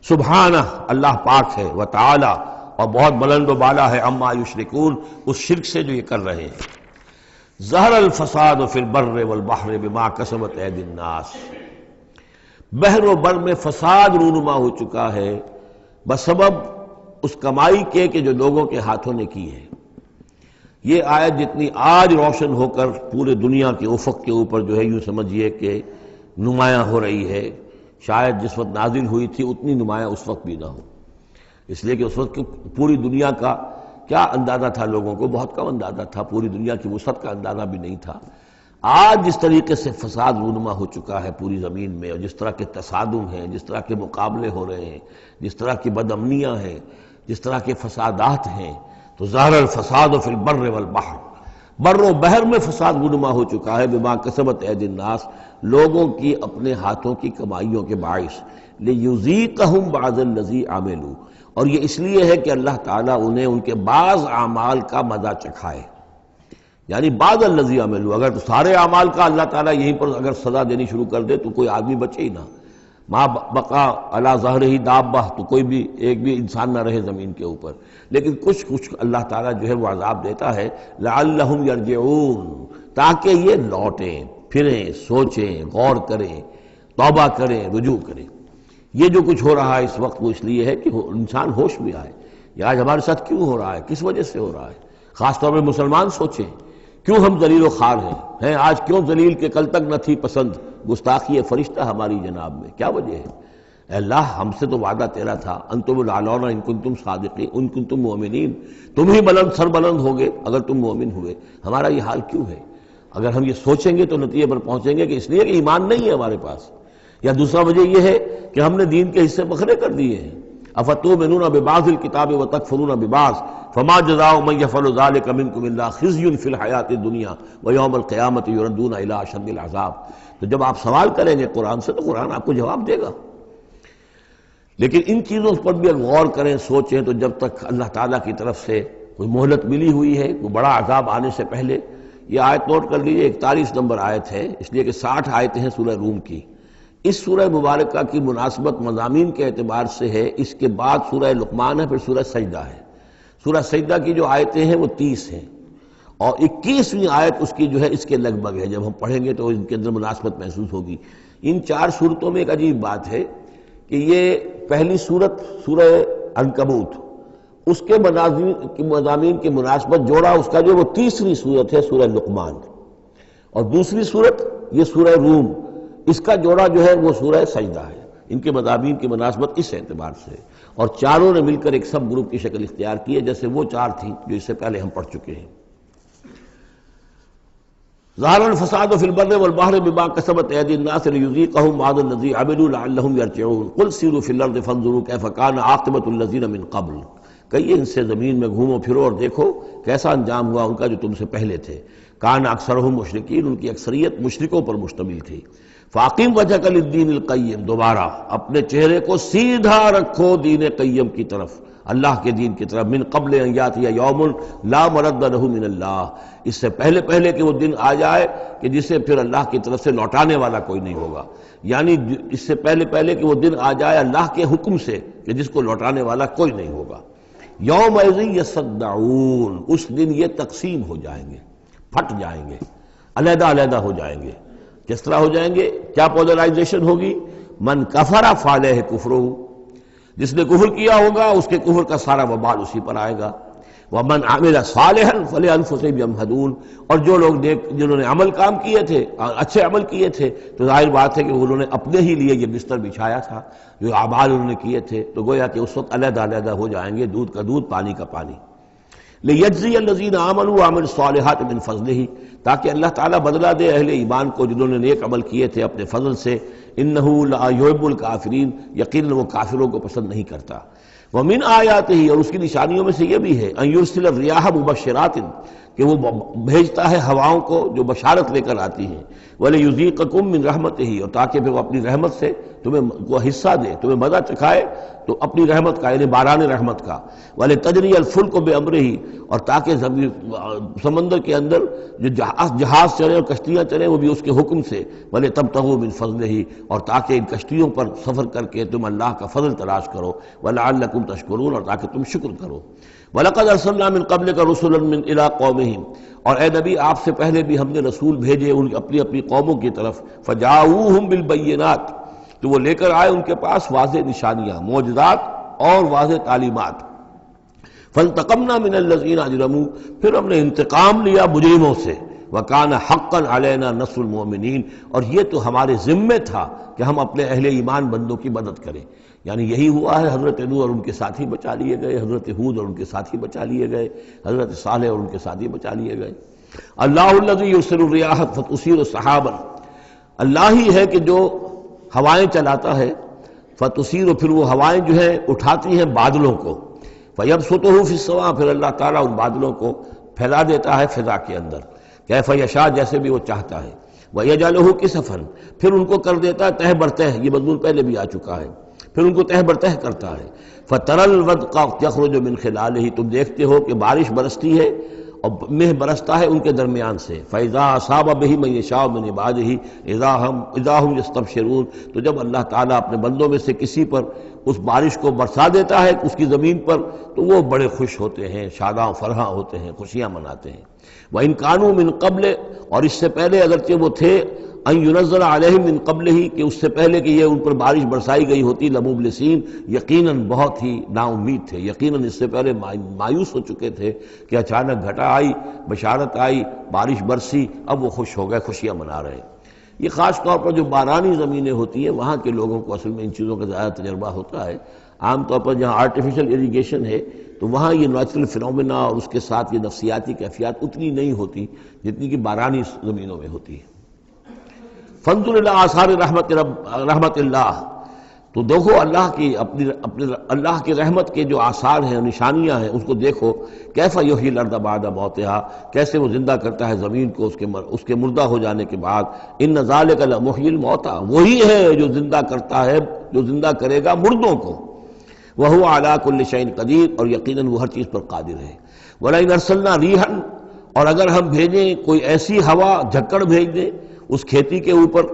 سبحانہ، اللہ پاک ہے، وتعالی، اور بہت بلند و بالا ہے، عما یشرکون، اس شرک سے جو یہ کر رہے ہیں۔ ظہر الفساد فی البر والبحر بما کسبت ایدی الناس، بحر و بر میں فساد رونما ہو چکا ہے بسبب اس کمائی کے کہ جو لوگوں کے ہاتھوں نے کی ہے۔ یہ آیت جتنی آج روشن ہو کر پورے دنیا کے افق کے اوپر جو ہے یوں سمجھیے کہ نمایاں ہو رہی ہے، شاید جس وقت نازل ہوئی تھی اتنی نمایاں اس وقت بھی نہ ہو، اس لیے کہ اس وقت پوری دنیا کا کیا اندازہ تھا، لوگوں کو بہت کم اندازہ تھا، پوری دنیا کی وسعت کا اندازہ بھی نہیں تھا۔ آج جس طریقے سے فساد رونما ہو چکا ہے پوری زمین میں، اور جس طرح کے تصادم ہیں، جس طرح کے مقابلے ہو رہے ہیں، جس طرح کی بد امنیاں ہیں، جس طرح کے فسادات ہیں، تو ظاہر الفساد فی البر والبحر، بر و بحر میں فساد رونما ہو چکا ہے بما کسبت ایدی الناس، لوگوں کی اپنے ہاتھوں کی کمائیوں کے باعث، لیذیقہم بعض الذی عملوا، اور یہ اس لیے ہے کہ اللہ تعالیٰ انہیں ان کے بعض اعمال کا مزہ چکھائے، یعنی بعض الذی عملوا، اگر تو سارے اعمال کا اللہ تعالیٰ یہیں پر اگر سزا دینی شروع کر دے تو کوئی آدمی بچے ہی نہ، ما بقا علی ظہرہ دابہ، تو کوئی بھی ایک بھی انسان نہ رہے زمین کے اوپر، لیکن کچھ اللہ تعالیٰ جو ہے وہ عذاب دیتا ہے، لعلہم یرجعون، تاکہ یہ لوٹیں پھریں، سوچیں، غور کریں، توبہ کریں، رجوع کریں۔ یہ جو کچھ ہو رہا ہے اس وقت وہ اس لیے ہے کہ انسان ہوش میں آئے، یہ آج ہمارے ساتھ کیوں ہو رہا ہے، کس وجہ سے ہو رہا ہے، خاص طور پہ مسلمان سوچیں کیوں ہم ذلیل و خوار ہیں آج، کیوں ذلیل کہ کل تک نہ تھی پسند گستاخی فرشتہ ہماری جناب میں، کیا وجہ ہے؟ اے اللہ، ہم سے تو وعدہ تیرا تھا، انتم الاعلون ان کنتم صادقین، ان کنتم مؤمنین، تم ہی بلند سر بلند ہوگے اگر تم مومن ہوئے، ہمارا یہ حال کیوں ہے؟ اگر ہم یہ سوچیں گے تو نتیجے پر پہنچیں گے کہ اس لیے کہ ایمان نہیں ہے ہمارے پاس، یا دوسرا وجہ یہ ہے کہ ہم نے دین کے حصے بکھرے کر دیے ہیں۔ افتؤمنون ببعض الکتاب وتکفرون ببعض فما جزاء من يفعل ذلك منكم الا خزي في الحیاۃ الدنیا ویوم القیامۃ یردون الی اشد العذاب۔ تو جب آپ سوال کریں گے قرآن سے تو قرآن آپ کو جواب دے گا، لیکن ان چیزوں پر بھی اگر غور کریں، سوچیں، تو جب تک اللہ تعالیٰ کی طرف سے کوئی مہلت ملی ہوئی ہے، کوئی بڑا عذاب آنے سے پہلے، یہ آیت نوٹ کر لیجیے، 41 نمبر آیت ہے، اس لیے کہ 60 آیتیں ہیں سورہ روم کی۔ اس سورہ مبارکہ کی مناسبت مضامین کے اعتبار سے ہے، اس کے بعد سورہ لقمان ہے، پھر سورہ سجدہ ہے۔ سورہ سجدہ کی جو آیتیں ہیں وہ 30 ہیں، اور 21ویں آیت اس کی جو ہے اس کے لگ بھگ ہے، جب ہم پڑھیں گے تو ان کے اندر مناسبت محسوس ہوگی۔ ان 4 صورتوں میں ایک عجیب بات ہے کہ یہ پہلی صورت سورہ عنکبوت، اس کے مضامین کی مناسبت جوڑا اس کا جو وہ تیسری صورت ہے سورہ لقمان، اور دوسری صورت یہ سورہ روم، اس کا جوڑا جو ہے وہ سورہ سجدہ ہے۔ ان کے مضامین کی مناسبت اس اعتبار سے، اور چاروں نے مل کر ایک سب گروپ کی شکل اختیار کی ہے، جیسے وہ 4 تھیں جو اس سے پہلے ہم پڑھ چکے ہیں۔ ظہر الفساد فی البر والبحر بما کسبت ایدی الناس لیذیقہم بعض الذی عملوا لعلہم یرجعون قل سیروا فی الارض فانظروا کیف کان عاقبۃ الذین من قبل، کہیے ان سے زمین میں گھومو پھرو اور دیکھو کیسا انجام ہوا ان کا جو تم سے پہلے تھے۔ کان اکثرہم مشرکین، ان کی اکثریت مشرکوں پر مشتمل تھی۔ فاقم وجہک للدین القیم، دوبارہ اپنے چہرے کو سیدھا رکھو دین قیم کی طرف، اللہ کے دین کی طرف، من قبل ان یاتی یوم لا مرد لہ من اللہ، اس سے پہلے کہ وہ دن آ جائے کہ جسے پھر اللہ کی طرف سے لوٹانے والا کوئی نہیں ہوگا، یعنی اس سے پہلے کہ وہ دن آ جائے اللہ کے حکم سے کہ جس کو لوٹانے والا کوئی نہیں ہوگا۔ یومئذ یصدعون، اس دن یہ تقسیم ہو جائیں گے، پھٹ جائیں گے، علیحدہ ہو جائیں گے۔ کس طرح ہو جائیں گے؟ کیا پولرائزیشن ہوگی؟ من کفر فعلیہ کفرہ، جس نے کفر کیا ہوگا اس کے کفر کا سارا وبال اسی پر آئے گا۔ ومن عمل صالحا فلانفسہم یمہدون، اور جو لوگ جنہوں نے عمل کام کیے تھے، اچھے عمل کیے تھے، تو ظاہر بات ہے کہ انہوں نے اپنے ہی لیے یہ بستر بچھایا تھا، جو اعمال انہوں نے کیے تھے، تو گویا کہ اس وقت علیحدہ ہو جائیں گے، دودھ کا دودھ پانی کا پانی۔ لیجزی الذین آمنوا وعملوا الصالحات من فضلہ، تاکہ اللہ تعالیٰ بدلہ دے اہل ایمان کو جنہوں نے نیک عمل کیے تھے اپنے فضل سے۔ انہ لا یحب الکافرین، یقیناً وہ کافروں کو پسند نہیں کرتا۔ ومن آیاتہ، اور اس کی نشانیوں میں سے یہ بھی ہے ان یرسل الرياح مبشرات، کہ وہ بھیجتا ہے ہواؤں کو جو بشارت لے کر آتی ہیں، وَلِيُذِيقَكُم مِّن رَحْمَتِهِ، اور تاکہ پھر وہ اپنی رحمت سے تمہیں کو حصہ دے، تمہیں مزہ چکھائے تو اپنی رحمت کا، یعنی باران رحمت کا، وَلِتَجْرِيَ الْفُلْكُ بِأَمْرِهِ، اور تاکہ سمندر کے اندر جو جہاز چلے اور کشتیاں چلیں وہ بھی اس کے حکم سے، وَلِتَبْتَغُوا مِن فَضْلِهِ، اور تاکہ ان کشتیوں پر سفر کر کے تم اللہ کا فضل تلاش کرو، وَلَعَلَّكُمْ تَشْكُرُونَ، اور تاکہ تم شکر کرو۔ وَلَقَدْ أَرْسَلْنَا مِن قَبْلِكَ رُسُلًا إِلَىٰ قَوْمِهِمْ، اور اے نبی آپ سے پہلے بھی ہم نے رسول بھیجے ان اپنی اپنی قوموں کی طرف، فَجَاءُوهُم بِالْبَيِّنَاتِ، تو وہ لے کر آئے ان کے پاس واضح نشانیاں، معجزات اور واضح تعلیمات۔ فَانْتَقَمْنَا مِنَ الَّذِينَ أَجْرَمُوا، پھر ہم نے انتقام لیا مجرموں سے، وَكَانَ حَقًّا عَلَيْنَا نَصْرُ الْمُؤْمِنِينَ، اور یہ تو ہمارے ذمے تھا کہ ہم اپنے اہل ایمان بندوں کی مدد کریں۔ یعنی یہی ہوا ہے، حضرت نوح اور ان کے ساتھی بچا لیے گئے، حضرت ہود اور ان کے ساتھی بچا لیے گئے، حضرت صالح اور ان کے ساتھی بچا لیے گئے۔ اللہ الذی یرسل الرياح فتثیر سحابا، اللہ ہی ہے کہ جو ہوائیں چلاتا ہے، فتثیر، پھر وہ ہوائیں جو ہیں اٹھاتی ہیں بادلوں کو، فیبسطہ فی السماء، پھر اللہ تعالیٰ ان بادلوں کو پھیلا دیتا ہے فضا کے اندر، کیف یشاء، جیسے بھی وہ چاہتا ہے، ویجعلہ کسفا، پھر ان کو کر دیتا ہے تہ برتہ، یہ مضمون پہلے بھی آ چکا ہے، پھر ان کو تہ برتہ کرتا ہے۔ فَتَرَى الْوَدْقَ يَخْرُجُ مِنْ خِلَالِهِ، تم دیکھتے ہو کہ بارش برستی ہے اور مہ برستا ہے ان کے درمیان سے، فَإِذَا أَصَابَ بِهِ مَن يَشَاءُ مِنْ عِبَادِهِ إِذَا هُمْ يَسْتَبْشِرُونَ، تو جب اللہ تعالیٰ اپنے بندوں میں سے کسی پر اس بارش کو برسا دیتا ہے اس کی زمین پر، تو وہ بڑے خوش ہوتے ہیں، شاداں فرحاں ہوتے ہیں، خوشیاں مناتے ہیں۔ وَإِنْ كَانُوا مِنْ قَبْلِ، اور اس سے پہلے اگرچہ وہ تھے، ان ينزل علیہم من قبل ہی، کہ اس سے پہلے کہ یہ ان پر بارش برسائی گئی ہوتی، لمبلسین، یقیناً بہت ہی نا امید تھے، یقیناً اس سے پہلے مایوس ہو چکے تھے کہ اچانک گھٹا آئی، بشارت آئی، بارش برسی، اب وہ خوش ہو گئے، خوشیاں منا رہے ہیں۔ یہ خاص طور پر جو بارانی زمینیں ہوتی ہیں وہاں کے لوگوں کو اصل میں ان چیزوں کا زیادہ تجربہ ہوتا ہے۔ عام طور پر جہاں آرٹیفیشل اریگیشن ہے تو وہاں یہ نیچرل فنومینا اور اس کے ساتھ یہ نفسیاتی کیفیات اتنی نہیں ہوتی جتنی کہ بارانی زمینوں میں ہوتی ہے۔ فانظر الی آثار رحمت اللہ، تو دیکھو اللہ کی اپنی اللہ کی رحمت کے جو آثار ہیں، نشانیاں ہیں، اس کو دیکھو۔ کیف یحیی الارض بعد موتہا، کیسے وہ زندہ کرتا ہے زمین کو اس کے مردہ ہو جانے کے بعد۔ ان ذالک لمحیی الموتیٰ، وہی ہے جو زندہ کرتا ہے، جو زندہ کرے گا مردوں کو۔ وہو علی کل شیء قدیر، اور یقیناً وہ ہر چیز پر قادر ہے۔ ولئن ارسلنا ریحا، اور اگر ہم بھیجیں کوئی ایسی ہوا، جھکڑ بھیج دیں اس کھیتی کے اوپر،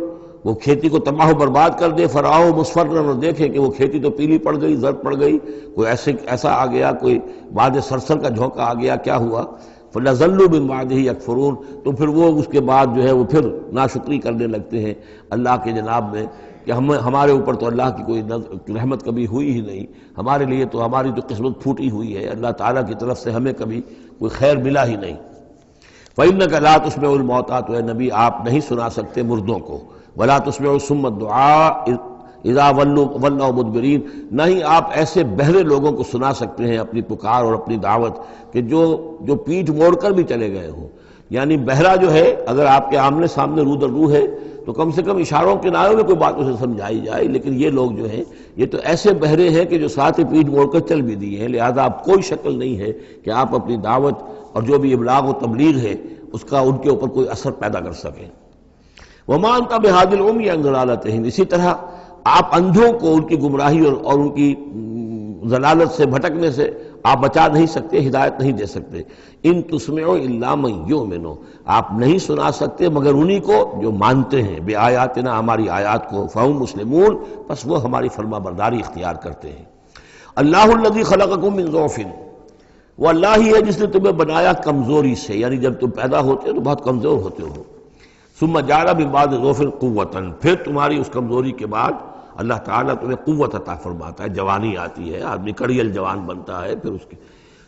وہ کھیتی کو تباہ و برباد کر دے، فراؤ مصفرا، اور دیکھیں کہ وہ کھیتی تو پیلی پڑ گئی، زرد پڑ گئی، کوئی ایسا آ گیا، کوئی باد سرسر کا جھونکا آ گیا، کیا ہوا؟ فَلَظَلُّوا مِن بَعْدِهِ يَكْفُرُونَ، تو پھر وہ اس کے بعد جو ہے وہ پھر ناشکری کرنے لگتے ہیں اللہ کے جناب میں، کہ ہمارے اوپر تو اللہ کی کوئی رحمت کبھی ہوئی ہی نہیں، ہمارے لیے تو ہماری تو قسمت پھوٹی ہوئی ہے، اللہ تعالیٰ کی طرف سے ہمیں کبھی کوئی خیر ملا ہی نہیں۔ فَإِنَّكَ لَا تُسْمِعُ الْمَوْتَىٰ، تو اے نبی آپ نہیں سنا سکتے مردوں کو، وَلَا تُسْمِعُ الصُّمَّ الدُّعَاءَ اذا ولوا مدبرین، نہ ہی آپ ایسے بہرے لوگوں کو سنا سکتے ہیں اپنی پکار اور اپنی دعوت کہ جو پیٹھ موڑ کر بھی چلے گئے ہوں۔ یعنی بہرا جو ہے اگر آپ کے آمنے سامنے رو در رو ہے تو کم سے کم اشاروں کے نائوں میں کوئی بات اسے سمجھائی جائے، لیکن یہ لوگ جو ہیں یہ تو ایسے بہرے ہیں کہ جو ساتھ ہی پیٹھ موڑ کر چل بھی دیے ہیں، لہذا اب کوئی شکل نہیں ہے کہ آپ اپنی دعوت اور جو بھی ابلاغ و تبلیغ ہے اس کا ان کے اوپر کوئی اثر پیدا کر سکیں۔ وَمَا أَنْتَ بِهَادِ الْعُمْيِ عَنْ ضَلَالَتِهِمْ، اسی طرح آپ اندھوں کو ان کی گمراہی اور ان کی ضلالت سے، بھٹکنے سے آپ بچا نہیں سکتے، ہدایت نہیں دے سکتے۔ ان تسمع الا من یؤمن، آپ نہیں سنا سکتے مگر انہی کو جو مانتے ہیں، بے آیاتنا، ہماری آیات کو، فہم مسلمون، بس وہ ہماری فرما برداری اختیار کرتے ہیں۔ اللہ الذی خلقکم من ضعف، وہ اللہ ہی ہے جس نے تمہیں بنایا کمزوری سے، یعنی جب تم پیدا ہوتے ہو تو بہت کمزور ہوتے ہو، ثم جعل من بعد ضعف قوۃ، پھر تمہاری اس کمزوری کے بعد اللہ تعالیٰ تمہیں قوت عطا فرماتا ہے، جوانی آتی ہے، آدمی کڑیل جوان بنتا ہے، پھر اس کی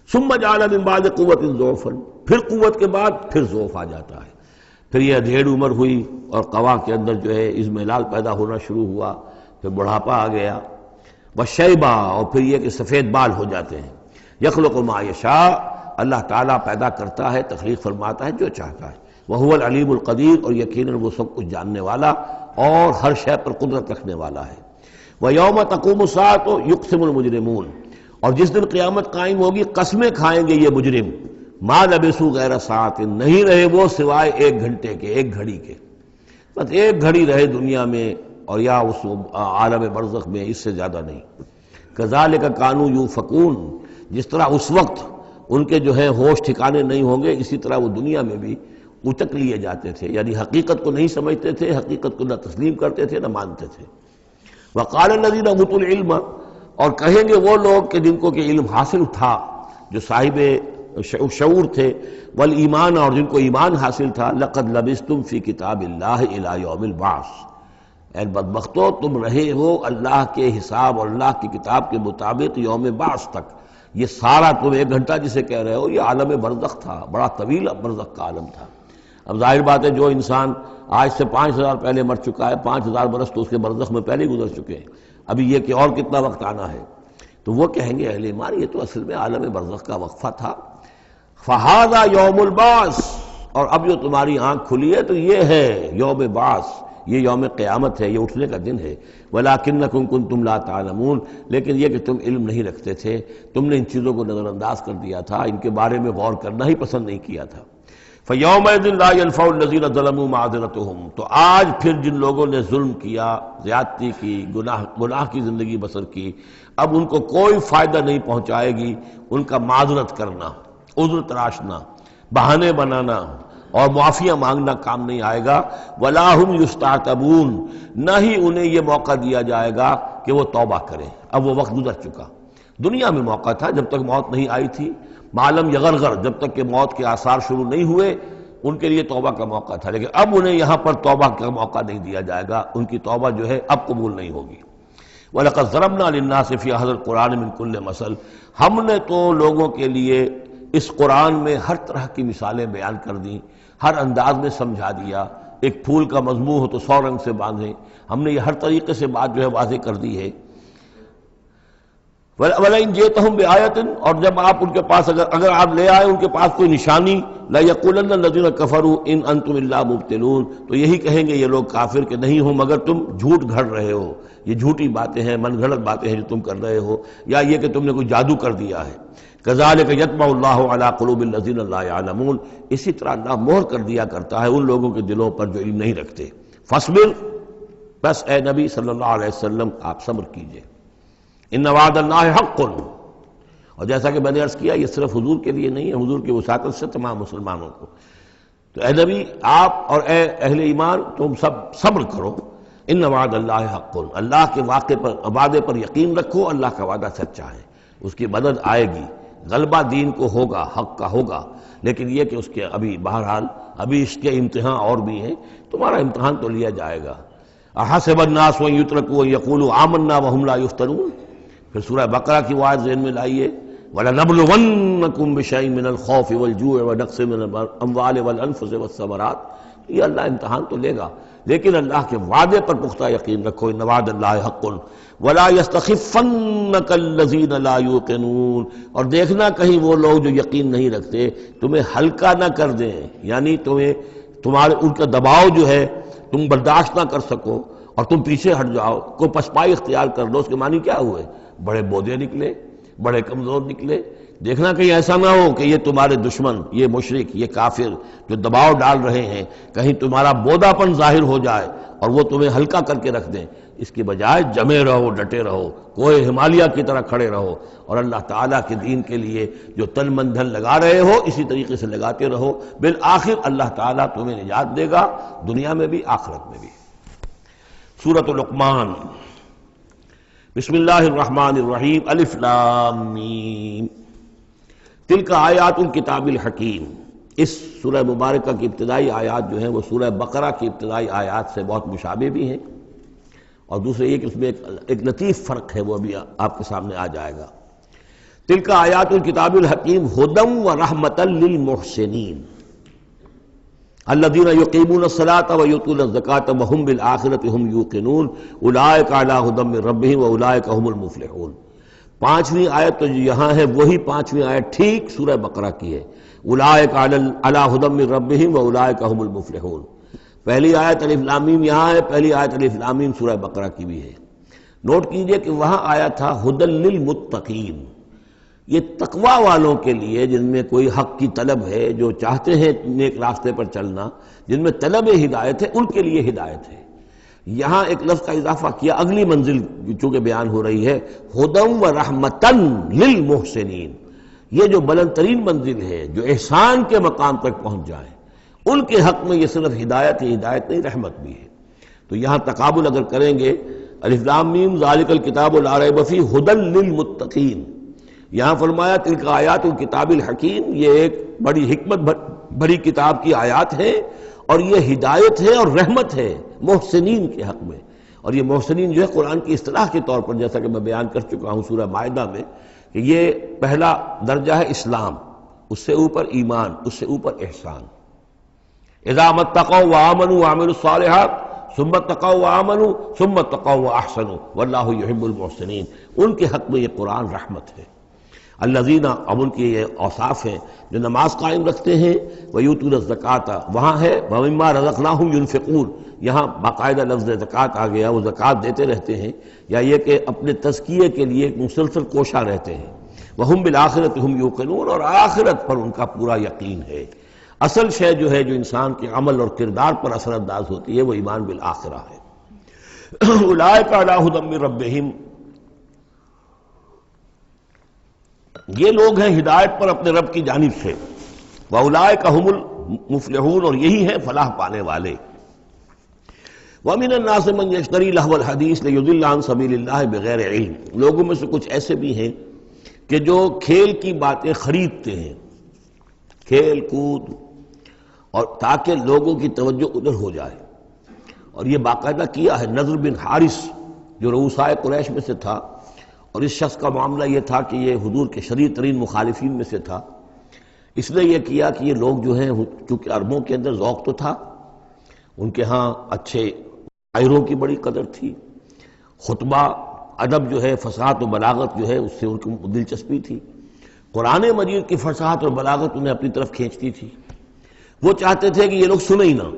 ثم جعل من بعد قوت ضعفا، پھر قوت کے بعد پھر ضعف آ جاتا ہے، پھر یہ ادھیڑ عمر ہوئی اور قوا کے اندر جو ہے اضمحلال پیدا ہونا شروع ہوا، پھر بڑھاپا آ گیا، وشیبہ، اور پھر یہ کہ سفید بال ہو جاتے ہیں۔ یخلق ما یشاء، اللہ تعالیٰ پیدا کرتا ہے، تخلیق فرماتا ہے جو چاہتا ہے، وہو العلیم القدیر، اور یقیناً وہ سب کچھ جاننے والا اور ہر شے پر قدرت رکھنے والا ہے۔ وَيَوْمَ تَقُومُ السَّاعَةُ يُقْسِمُ الْمُجْرِمُونَ، اور جس دن قیامت قائم ہوگی قسمیں کھائیں گے یہ مجرم، ما لبثوا غیر ساعت، نہیں رہے وہ سوائے ایک گھنٹے کے، ایک گھڑی کے، بس ایک گھڑی رہے دنیا میں اور یا اس عالم برزخ میں، اس سے زیادہ نہیں۔ کذالک کانوا یؤفکون، جس طرح اس وقت ان کے جو ہے ہوش ٹھکانے نہیں ہوں گے، اسی طرح وہ دنیا میں بھی اچک لیے جاتے تھے، یعنی حقیقت کو نہیں سمجھتے تھے، حقیقت کو نہ تسلیم کرتے تھے نہ مانتے تھے۔ وقال الذین اوتوا العلم، اور کہیں گے وہ لوگ کہ جن کو کہ علم حاصل تھا، جو صاحب شعور تھے، والایمان، اور جن کو ایمان حاصل تھا، لقد لبثتم فی کتاب اللہ الی یوم البعث، اے بدبختو تم رہے ہو اللہ کے حساب اور اللہ کی کتاب کے مطابق یوم بعث تک۔ یہ سارا تم ایک گھنٹہ جسے کہہ رہے ہو یہ عالم برزخ تھا، بڑا طویل برزخ کا عالم تھا۔ اب ظاہر بات ہے جو انسان آج سے 5000 پہلے مر چکا ہے، 5000 برس تو اس کے برزخ میں پہلے گزر چکے ہیں، ابھی یہ کہ اور کتنا وقت آنا ہے، تو وہ کہیں گے اہل ایمان یہ تو اصل میں عالم برزخ کا وقفہ تھا۔ فہذا یوم البعث، اور اب جو تمہاری آنکھ کھلی ہے تو یہ ہے یوم بعث، یہ یوم قیامت ہے، یہ اٹھنے کا دن ہے۔ وَلَٰكِنَّكُمْ كُنْتُمْ لَا تَعْلَمُونَ، لیکن یہ کہ تم علم نہیں رکھتے تھے، تم نے ان چیزوں کو نظر انداز کر دیا تھا، ان کے بارے میں غور کرنا ہی پسند نہیں کیا تھا۔ فَيَوْمَئِذٍ لَا يَنفَعُ الَّذِينَ ظَلَمُوا مَعْذِرَتُهُمْ، تو آج پھر جن لوگوں نے ظلم کیا، زیادتی کی، گناہ کی زندگی بسر کی، اب ان کو کوئی فائدہ نہیں پہنچائے گی ان کا معذرت کرنا، عذر تراشنا، بہانے بنانا اور معافیاں مانگنا کام نہیں آئے گا۔ وَلَا هُمْ يُسْتَعْتَبُونَ، نہ ہی انہیں یہ موقع دیا جائے گا کہ وہ توبہ کریں، اب وہ وقت گزر چکا۔ دنیا میں موقع تھا جب تک موت نہیں آئی تھی، معلم یغرغر، جب تک کہ موت کے آثار شروع نہیں ہوئے ان کے لیے توبہ کا موقع تھا، لیکن اب انہیں یہاں پر توبہ کا موقع نہیں دیا جائے گا، ان کی توبہ جو ہے اب قبول نہیں ہوگی۔ وَلَقَدْ ضَرَبْنَا لِلنَّاسِ فِي هَذَا الْقُرْآنِ مِنْ كُلِّ مَثَلٍ، ہم نے تو لوگوں کے لیے اس قرآن میں ہر طرح کی مثالیں بیان کر دیں، ہر انداز میں سمجھا دیا۔ ایک پھول کا مضمون ہو تو 100 رنگ سے باندھیں، ہم نے یہ ہر طریقے سے بات جو ہے واضح کر دی ہے۔ وَلَئِنْ جِئْتَهُمْ بِآیَةٍ، اور جب آپ ان کے پاس اگر آپ لے آئے ان کے پاس کوئی نشانی، لَيَقُولَنَّ الَّذِينَ كَفَرُوا إِنْ أَنْتُمْ إِلَّا مُبْطِلُونَ، تو یہی کہیں گے یہ لوگ کافر کہ نہیں ہو مگر تم جھوٹ گھڑ رہے ہو، یہ جھوٹی باتیں ہیں، من گھڑت باتیں ہیں جو تم کر رہے ہو، یا یہ کہ تم نے کوئی جادو کر دیا ہے۔ كَذَلِكَ يَطْبَعُ اللَّهُ عَلَىٰ قُلُوبِ الَّذِينَ لَا يَعْلَمُونَ، اسی طرح اللہ مہر کر دیا کرتا ہے ان لوگوں کے دلوں پر جو علم نہیں رکھتے۔ فَاصْبِرْ، بس اے نبی صلی اللہ علیہ وسلم آپ صبر کیجئے۔ إِنَّ وَعْدَ اللَّهِ حَقٌّ، اور جیسا کہ میں نے عرض کیا یہ صرف حضور کے لیے نہیں ہے، حضور کی وساطت سے تمام مسلمانوں کو۔ تو اے نبی آپ اور اے اہل ایمان تم سب صبر کرو۔ ان وعد اللہ حق، اللہ کے وعدے پر یقین رکھو، اللہ کا وعدہ سچا ہے، اس کی مدد آئے گی، غلبہ دین کو ہوگا، حق کا ہوگا، لیکن یہ کہ اس کے ابھی بہرحال ابھی اس کے امتحان اور بھی ہیں، تمہارا امتحان تو لیا جائے گا۔ احسب الناس ان یترکوا ان یقولوا آمنا وهم لا یفتنون، پھر سورہ بقرہ کی آیت ذہن میں لائیے، وَلَنَبْلُوَنَّكُمْ بِشَيْءٍ مِّنَ الْخَوْفِ وَالْجُوعِ وَنَقْصٍ مِّنَ الْأَمْوَالِ وَالْأَنفُسِ وَالثَّمَرَاتِ، یہ اللہ امتحان تو لے گا، لیکن اللہ کے وعدے پر پختہ یقین رکھو۔ إِنَّ وَعْدَ اللَّهِ حَقٌّ وَلَا يَسْتَخِفَّنَّكَ الَّذِينَ لَا يُوقِنُونَ، اور دیکھنا کہیں وہ لوگ جو یقین نہیں رکھتے تمہیں ہلکا نہ کر دیں، یعنی تمہارے ان کا دباؤ جو ہے تم برداشت نہ کر سکو اور تم پیچھے ہٹ جاؤ، کوئی پسپائی اختیار کر لو، اس کے معنی کیا ہوئے؟ بڑے بودے نکلے، بڑے کمزور نکلے۔ دیکھنا کہیں ایسا نہ ہو کہ یہ تمہارے دشمن، یہ مشرک، یہ کافر جو دباؤ ڈال رہے ہیں، کہیں تمہارا بودا پن ظاہر ہو جائے اور وہ تمہیں ہلکا کر کے رکھ دیں۔ اس کی بجائے جمے رہو، ڈٹے رہو، کوئی ہمالیہ کی طرح کھڑے رہو، اور اللہ تعالیٰ کے دین کے لیے جو تن من دھن لگا رہے ہو اسی طریقے سے لگاتے رہو، بالآخر اللہ تعالیٰ تمہیں نجات دے گا، دنیا میں بھی آخرت میں بھی۔ سورۃ لقمان، بسم اللہ الرحمن الرحیم، الف لام میم، تلک آیات الکتاب الحکیم۔ اس سورہ مبارکہ کی ابتدائی آیات جو ہیں وہ سورہ بقرہ کی ابتدائی آیات سے بہت مشابہ بھی ہیں، اور دوسرے یہ کہ اس میں ایک لطیف فرق ہے، وہ ابھی آپ کے سامنے آ جائے گا۔ تلک آیات الکتاب الحکیم ھدی ورحمۃ للمحسنین الذین یقیمون الصلاۃ ویؤتون الزکاۃ وہم بالآخرۃ ہم یوقنون اولئک علی ھدی من ربہم واولئک ھم المفلحون۔ پانچویں آیت تو یہاں ہے وہی پانچویں آیت ٹھیک سورہ بقرہ کی ہے، اولئک علی ھدی من ربہم واولئک ھم المفلحون۔ پہلی آیت الف لام میم یہاں ہے، پہلی آیت الف لام میم سورہ بقرہ کی بھی ہے۔ نوٹ کیجئے کہ وہاں آیا تھا ھدی للمتقین، یہ تقوی والوں کے لیے، جن میں کوئی حق کی طلب ہے، جو چاہتے ہیں نیک راستے پر چلنا، جن میں طلب ہدایت ہے، ان کے لیے ہدایت ہے۔ یہاں ایک لفظ کا اضافہ کیا، اگلی منزل چونکہ بیان ہو رہی ہے، ہدی و رحمتن للمحسنین، یہ جو بلند ترین منزل ہے، جو احسان کے مقام تک پہنچ جائیں، ان کے حق میں یہ صرف ہدایت ہی ہدایت نہیں، رحمت بھی ہے۔ تو یہاں تقابل اگر کریں گے، الف لام میم ذالک الکتاب لا ریب فیہ ھدی للمتقین، یہاں فرمایا تلک آیات الکتاب الحکیم، یہ ایک بڑی حکمت بڑی کتاب کی آیات ہیں، اور یہ ہدایت ہے اور رحمت ہے محسنین کے حق میں۔ اور یہ محسنین جو ہے قرآن کی اصطلاح کے طور پر، جیسا کہ میں بیان کر چکا ہوں سورہ مائدہ میں، کہ یہ پہلا درجہ ہے اسلام، اس سے اوپر ایمان، اس سے اوپر احسان۔ اذا ما اتقوا وآمنوا وعملوا الصالحات ثم اتقوا وآمنوا ثم اتقوا واحسنوا واللہ یحب المحسنین، ان کے حق میں یہ قرآن رحمت ہے۔ الذین، اب ان کی یہ اوصاف ہیں جو نماز قائم رکھتے ہیں، ویؤتون الزکوٰۃ، وہاں ہے ومما رزقناہم ینفقون، یہاں باقاعدہ لفظ زکوٰۃ آ گیا، وہ زکوٰۃ دیتے رہتے ہیں، یا یہ کہ اپنے تزکیے کے لیے ایک مسلسل کوشاں رہتے ہیں۔ وہم بالآخرۃ ہم یوقنون، اور آخرت پر ان کا پورا یقین ہے۔ اصل شے جو ہے، جو انسان کے عمل اور کردار پر اثر انداز ہوتی ہے، وہ ایمان بالآخرہ ہے۔ اولئک علی ھدی من ربہم، یہ لوگ ہیں ہدایت پر اپنے رب کی جانب سے، وَأُولَئِكَ هُمُ الْمُفْلِحُونَ، اور یہی ہیں فلاح پانے والے۔ وَمِنَ النَّاسِ مَن يَشْتَرِي لَهْوَ الْحَدِيثِ لِيُضِلَّ عَن سَبِيلِ اللَّهِ بِغَيْرِ عِلْمٍ، لوگوں میں سے کچھ ایسے بھی ہیں کہ جو کھیل کی باتیں خریدتے ہیں، کھیل کود، اور تاکہ لوگوں کی توجہ ادھر ہو جائے۔ اور یہ باقاعدہ کیا ہے نضر بن حارث، جو رؤسائے قریش میں سے تھا، اور اس شخص کا معاملہ یہ تھا کہ یہ حضور کے شدید ترین مخالفین میں سے تھا۔ اس نے یہ کیا کہ یہ لوگ جو ہیں، چونکہ عربوں کے اندر ذوق تو تھا، ان کے ہاں اچھے شاعروں کی بڑی قدر تھی، خطبہ ادب جو ہے، فصاحت و بلاغت جو ہے، اس سے ان کی دلچسپی تھی، قرآن مجید کی فصاحت اور بلاغت انہیں اپنی طرف کھینچتی تھی۔ وہ چاہتے تھے کہ یہ لوگ سنیں ہی نہ،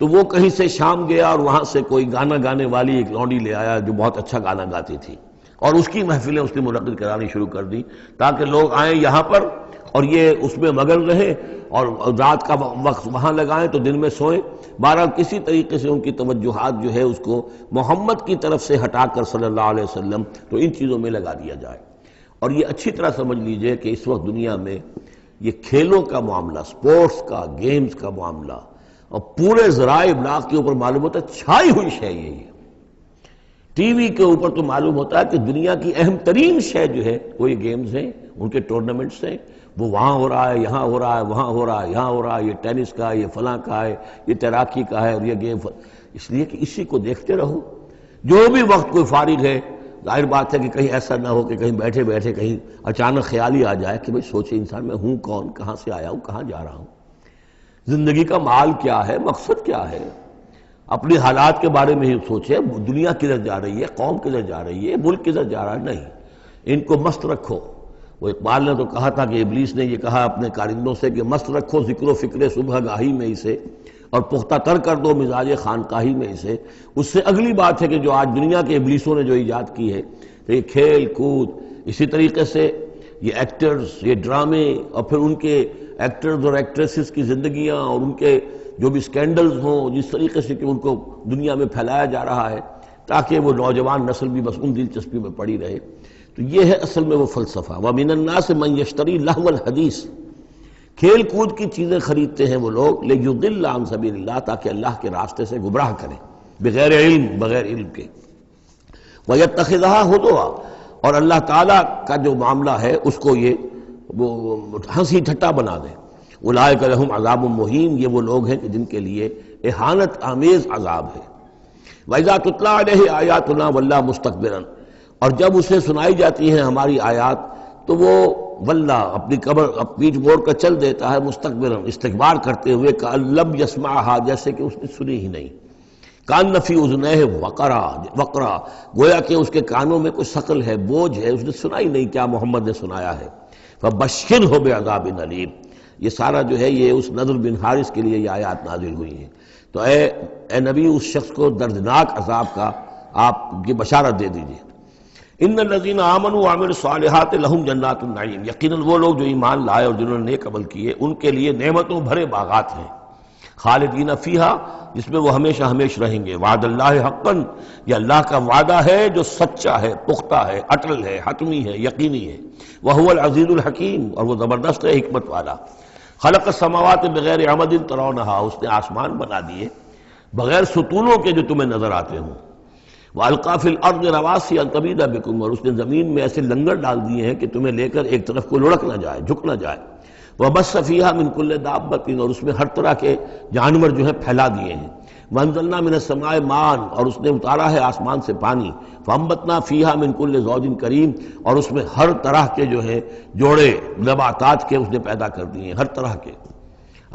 تو وہ کہیں سے شام گیا اور وہاں سے کوئی گانا گانے والی ایک لونڈی لے آیا جو بہت اچھا گانا گاتی تھی، اور اس کی محفلیں اس نے منعقد کرانی شروع کر دی، تاکہ لوگ آئیں یہاں پر اور یہ اس میں مگن رہیں، اور رات کا وقت وہاں لگائیں تو دن میں سوئیں۔ بہرحال کسی طریقے سے ان کی توجہات جو ہے اس کو محمد کی طرف سے ہٹا کر صلی اللہ علیہ وسلم تو ان چیزوں میں لگا دیا جائے۔ اور یہ اچھی طرح سمجھ لیجئے کہ اس وقت دنیا میں یہ کھیلوں کا معاملہ، سپورٹس کا، گیمز کا معاملہ، اور پورے ذرائع ابلاغ کے اوپر معلوم ہوتا ہے چھائی ہوئی شے یہ ہے۔ ٹی وی کے اوپر تو معلوم ہوتا ہے کہ دنیا کی اہم ترین شے جو ہے وہ یہ گیمز ہیں، ان کے ٹورنامنٹس ہیں، وہ وہاں ہو رہا ہے، یہاں ہو رہا ہے، وہاں ہو رہا ہے، یہاں ہو رہا ہے، یہ ٹینس کا ہے، یہ فلاں کا ہے، یہ تیراکی کا ہے، اور یہ گیم، اس لیے کہ اسی کو دیکھتے رہو۔ جو بھی وقت کوئی فارغ ہے، ظاہر بات ہے کہ کہیں ایسا نہ ہو کہ کہیں بیٹھے بیٹھے کہیں اچانک خیال ہی آ جائے کہ بھئی سوچے انسان میں ہوں کون، کہاں سے آیا ہوں، کہاں جا رہا ہوں، زندگی کا مال کیا ہے، مقصد کیا ہے، اپنی حالات کے بارے میں ہی سوچے، دنیا کدھر جا رہی ہے، قوم کدھر جا رہی ہے، ملک کدھر جا رہا ہے، نہیں، ان کو مست رکھو۔ وہ اقبال نے تو کہا تھا کہ ابلیس نے یہ کہا اپنے کارندوں سے کہ مست رکھو ذکر و فکر صبح گاہی میں اسے، اور پختہ تر کر دو مزاج خانقاہی میں اسے۔ اس سے اگلی بات ہے کہ جو آج دنیا کے ابلیسوں نے جو ایجاد کی ہے، کہ یہ کھیل کود، اسی طریقے سے یہ ایکٹرز، یہ ڈرامے، اور پھر ان کے ایکٹرز اور ایکٹریسز کی زندگیاں، اور ان کے جو بھی سکینڈلز ہوں، جس طریقے سے کہ ان کو دنیا میں پھیلایا جا رہا ہے تاکہ وہ نوجوان نسل بھی بس ان دلچسپی میں پڑی رہے، تو یہ ہے اصل میں وہ فلسفہ۔ وَمِنَ النَّاسِ مَن يَشْتَرِي لَهْوَ الْحَدِيثِ، کھیل کود کی چیزیں خریدتے ہیں وہ لوگ، لِيُضِلَّ عَن سَبِيلِ اللَّهِ، تاکہ اللہ کے راستے سے گمراہ کریں، بغیر علم، بغیر علم کے۔ وَيَتَّخِذَهَا هُزُوًا، اور اللہ تعالیٰ کا جو معاملہ ہے اس کو یہ ہنسی ٹھٹا بنا دیں۔ اولئک لہم عذاب مہین، یہ وہ لوگ ہیں کہ جن کے لیے اہانت آمیز عذاب ہے۔ وَإِذَا تُتْلَىٰ عَلَيْهِ آیاتُنَا وَلَّىٰ مُسْتَكْبِرًا، اور جب اسے سنائی جاتی ہیں ہماری آیات تو وہ ولّا، اپنی قبر پیٹھ موڑ کر چل دیتا ہے، مستکبرن، استکبار کرتے ہوئے، کأن لم یسمعھا، جیسے کہ اس نے سنی ہی نہیں، کأن فی اذنیہ وقرا، گویا کہ اس کے کانوں میں کوئی ثقل ہے، بوجھ ہے، اس نے سنا ہی نہیں کیا محمد نے سنایا ہے۔ فبشرہ بعذاب علیم، یہ سارا جو ہے یہ اس نضر بن حارث کے لیے یہ آیات نازل ہوئی ہیں۔ تو اے نبی، اس شخص کو دردناک عذاب کا آپ کی بشارت دے دیجئے۔ ان الذین آمنوا وعملوا الصالحات لہم جنات النعیم، یقیناً وہ لوگ جو ایمان لائے اور جنہوں نے نیک عمل کیے ان کے لیے نعمتوں بھرے باغات ہیں، خالدین فیہا، جس میں وہ ہمیشہ ہمیشہ رہیں گے۔ وعد اللہ حقا، یہ اللہ کا وعدہ ہے جو سچا ہے، پختہ ہے، اٹل ہے، حتمی ہے، یقینی ہے۔ وہو العزیز الحکیم، اور وہ زبردست ہے، حکمت والا۔ خلق السماوات بغیر عمد ترونہا، اس نے آسمان بنا دیے بغیر ستونوں کے جو تمہیں نظر آتے ہوں۔ وَأَلْقَى فِي الْأَرْضِ رَوَاسِيَ أَن تَمِيدَ بِكُمْ، اور اس نے زمین میں ایسے لنگر ڈال دیے ہیں کہ تمہیں لے کر ایک طرف کو لڑک نہ جائے، جھک نہ جائے۔ وَبَثَّ فِيهَا مِن كُلِّ دَابَّةٍ، اور اس میں ہر طرح کے جانور جو ہے پھیلا دیے ہیں۔ وَأَنزَلْنَا مِنَ السَّمَاءِ مَاءً، اور اس نے اتارا ہے آسمان سے پانی۔ فَأَنبَتْنَا فِيهَا مِن كُلِّ زَوْجٍ كَرِيمٍ، اور اس میں ہر طرح کے جو ہے جوڑے نباتات کے اس نے پیدا کر دیے ہیں، ہر طرح کے۔